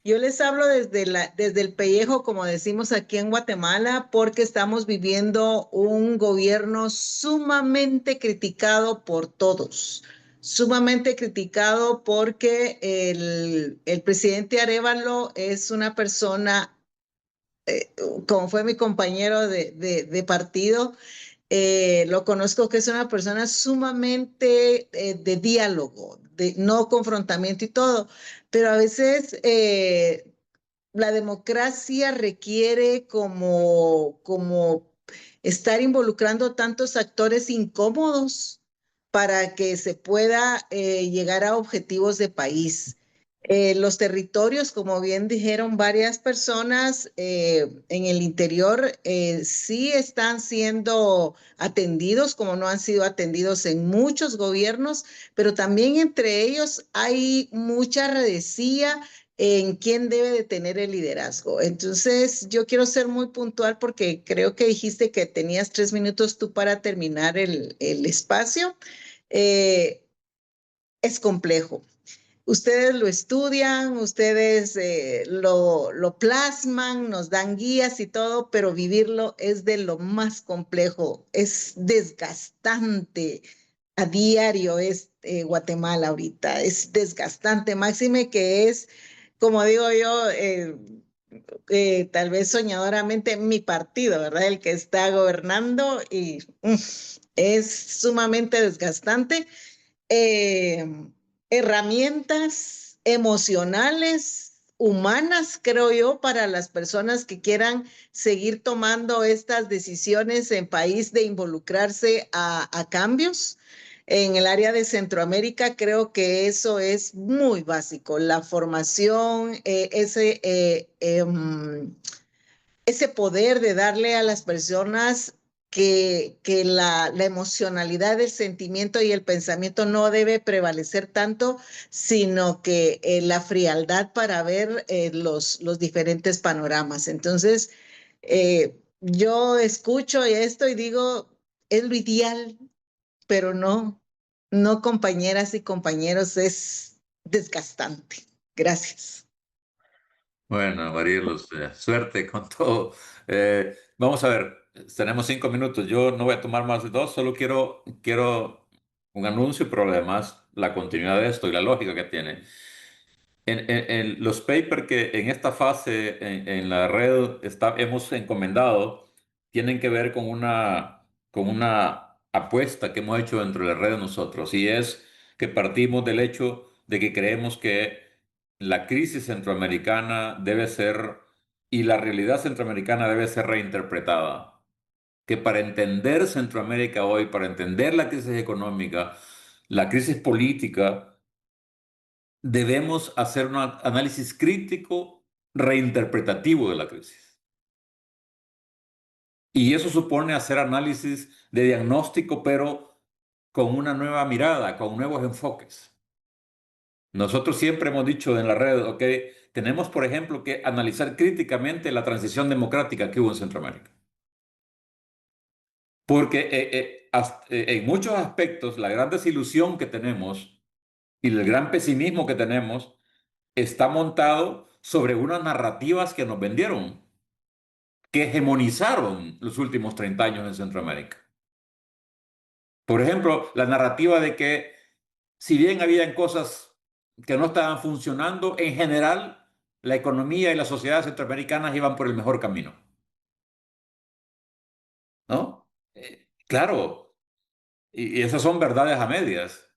Yo les hablo desde el pellejo, como decimos aquí en Guatemala, porque estamos viviendo un gobierno sumamente criticado por todos. Sumamente criticado porque el presidente Arévalo es una persona, como fue mi compañero de partido, lo conozco que es una persona sumamente de diálogo, de no confrontamiento y todo, pero a veces la democracia requiere como estar involucrando tantos actores incómodos para que se pueda llegar a objetivos de país. Los territorios, como bien dijeron varias personas, en el interior sí están siendo atendidos como no han sido atendidos en muchos gobiernos, pero también entre ellos hay mucha redecía en quién debe de tener el liderazgo. Entonces, yo quiero ser muy puntual porque creo que dijiste que tenías 3 minutos tú para terminar el espacio. Es complejo. Ustedes lo estudian, ustedes lo plasman, nos dan guías y todo, pero vivirlo es de lo más complejo, es desgastante. A diario es Guatemala ahorita, es desgastante, máxime que es, como digo yo, tal vez soñadoramente mi partido, ¿verdad? El que está gobernando y es sumamente desgastante. eh, Herramientas emocionales, humanas, creo yo, para las personas que quieran seguir tomando estas decisiones en país de involucrarse a cambios. En el área de Centroamérica creo que eso es muy básico, la formación, ese poder de darle a las personas que la emocionalidad, el sentimiento y el pensamiento no debe prevalecer tanto, sino que la frialdad para ver los diferentes panoramas. Entonces, yo escucho esto y digo, es lo ideal, pero no, compañeras y compañeros, es desgastante. Gracias. Bueno, Marielos, suerte con todo. Vamos a ver, tenemos 5 minutos. Yo no voy a tomar más de 2, solo quiero un anuncio, pero además la continuidad de esto y la lógica que tiene. En los papers que en esta fase en la red hemos encomendado tienen que ver con una apuesta que hemos hecho dentro de la red nosotros, y es que partimos del hecho de que creemos que la crisis centroamericana debe ser, y la realidad centroamericana debe ser reinterpretada. Que para entender Centroamérica hoy, para entender la crisis económica, la crisis política, debemos hacer un análisis crítico reinterpretativo de la crisis. Y eso supone hacer análisis de diagnóstico, pero con una nueva mirada, con nuevos enfoques. Nosotros siempre hemos dicho en la red, ok, tenemos, por ejemplo, que analizar críticamente la transición democrática que hubo en Centroamérica. Porque en muchos aspectos, la gran desilusión que tenemos y el gran pesimismo que tenemos está montado sobre unas narrativas que nos vendieron, que hegemonizaron los últimos 30 años en Centroamérica. Por ejemplo, la narrativa de que si bien habían cosas que no estaban funcionando, en general la economía y las sociedades centroamericanas iban por el mejor camino. ¿No? Claro, y esas son verdades a medias.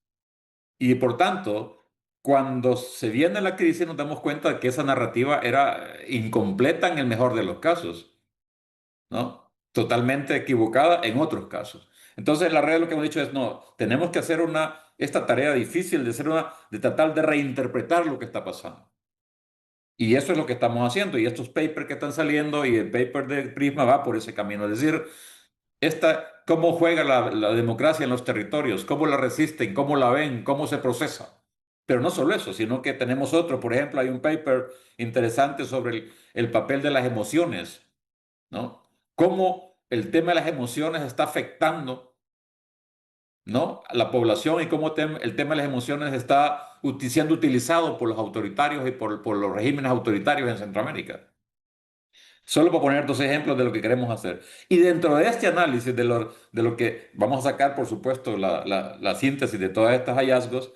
Y por tanto, cuando se viene la crisis nos damos cuenta de que esa narrativa era incompleta en el mejor de los casos, ¿no? Totalmente equivocada en otros casos. Entonces, la realidad lo que hemos dicho es, no, tenemos que hacer esta tarea difícil de tratar de reinterpretar lo que está pasando. Y eso es lo que estamos haciendo. Y estos papers que están saliendo y el paper de Prisma va por ese camino. Es decir, cómo juega la democracia en los territorios, cómo la resisten, cómo la ven, cómo se procesa. Pero no solo eso, sino que tenemos otro. Por ejemplo, hay un paper interesante sobre el papel de las emociones, ¿no? Cómo el tema de las emociones está afectando, ¿no?, a la población, y cómo el tema de las emociones está siendo utilizado por los autoritarios y por los regímenes autoritarios en Centroamérica. Solo para poner 2 ejemplos de lo que queremos hacer. Y dentro de este análisis de lo que vamos a sacar, por supuesto, la síntesis de todos estos hallazgos,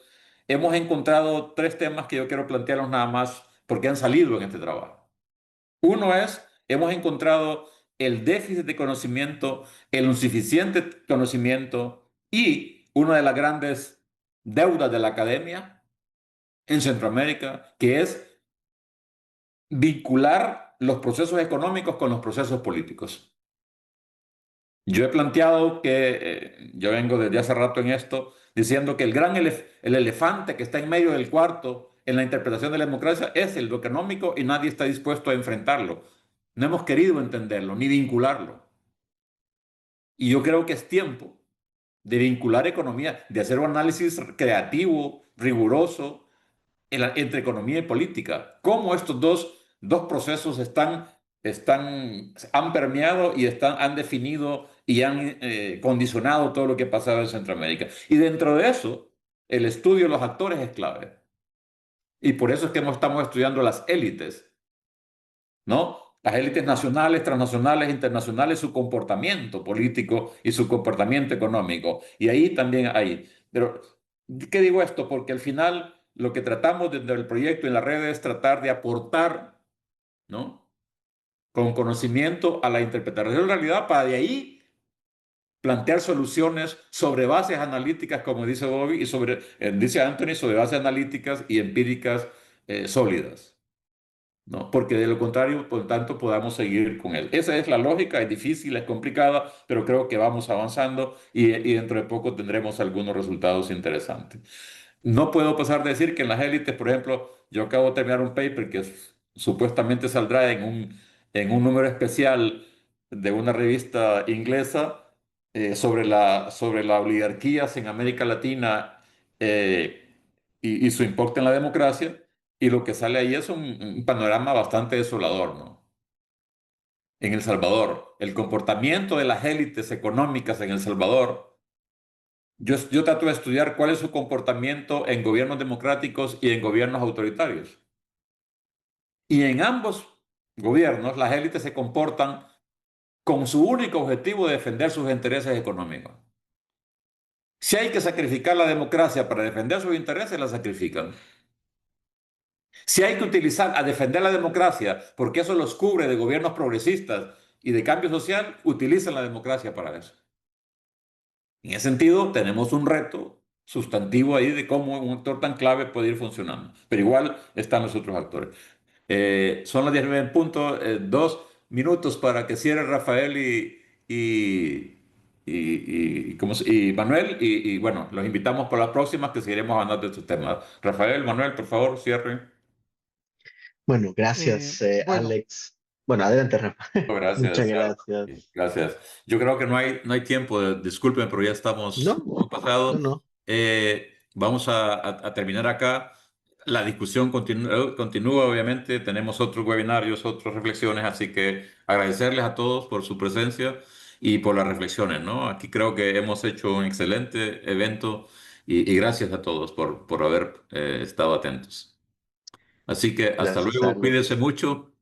hemos encontrado 3 temas que yo quiero plantearlos nada más porque han salido en este trabajo. Uno es, hemos encontrado el déficit de conocimiento, el insuficiente conocimiento y una de las grandes deudas de la academia en Centroamérica, que es vincular los procesos económicos con los procesos políticos. Yo he planteado que, yo vengo desde hace rato en esto, diciendo que el elefante que está en medio del cuarto en la interpretación de la democracia es el económico, y nadie está dispuesto a enfrentarlo. No hemos querido entenderlo ni vincularlo. Y yo creo que es tiempo de vincular economía, de hacer un análisis creativo, riguroso, entre economía y política. Cómo estos dos procesos han permeado y han definido y han condicionado todo lo que ha pasado en Centroamérica. Y dentro de eso, el estudio de los actores es clave. Y por eso es que estamos estudiando las élites, ¿no? Las élites nacionales, transnacionales, internacionales, su comportamiento político y su comportamiento económico. Y ahí también hay. Pero, ¿qué digo esto? Porque al final lo que tratamos desde el proyecto en la red es tratar de aportar, ¿no?, con conocimiento a la interpretación de la realidad, para de ahí plantear soluciones sobre bases analíticas, como dice Bobby, y dice Anthony, sobre bases analíticas y empíricas sólidas, ¿no? Porque de lo contrario, por tanto, podamos seguir con él. Esa es la lógica, es difícil, es complicada, pero creo que vamos avanzando y dentro de poco tendremos algunos resultados interesantes. No puedo pasar de decir que en las élites, por ejemplo, yo acabo de terminar un paper que supuestamente saldrá en un número especial de una revista inglesa, sobre las oligarquías en América Latina y su impacto en la democracia, y lo que sale ahí es un panorama bastante desolador, ¿no? En El Salvador, el comportamiento de las élites económicas en El Salvador, yo trato de estudiar cuál es su comportamiento en gobiernos democráticos y en gobiernos autoritarios. Y en ambos gobiernos, las élites se comportan con su único objetivo de defender sus intereses económicos. Si hay que sacrificar la democracia para defender sus intereses, la sacrifican. Si hay que utilizar a defender la democracia porque eso los cubre de gobiernos progresistas y de cambio social, utilizan la democracia para eso. En ese sentido, tenemos un reto sustantivo ahí de cómo un actor tan clave puede ir funcionando. Pero igual están los otros actores. Son las 19 en punto, 2 minutos para que cierre Rafael y Manuel. Y bueno, los invitamos para las próximas que seguiremos hablando de estos temas. Rafael, Manuel, por favor, cierren. Bueno, gracias, Bueno, Alex. Bueno, adelante, Rafa. Muchas Gracias. gracias. Gracias. Yo creo que no hay tiempo, disculpen, pero ya estamos No, muy pasados. no. Vamos a terminar acá. La discusión continúa, obviamente. Tenemos otros webinarios, otras reflexiones, así que agradecerles a todos por su presencia y por las reflexiones, ¿no? Aquí creo que hemos hecho un excelente evento y gracias a todos por haber estado atentos. Así que hasta Gracias, luego, Alex. cuídense mucho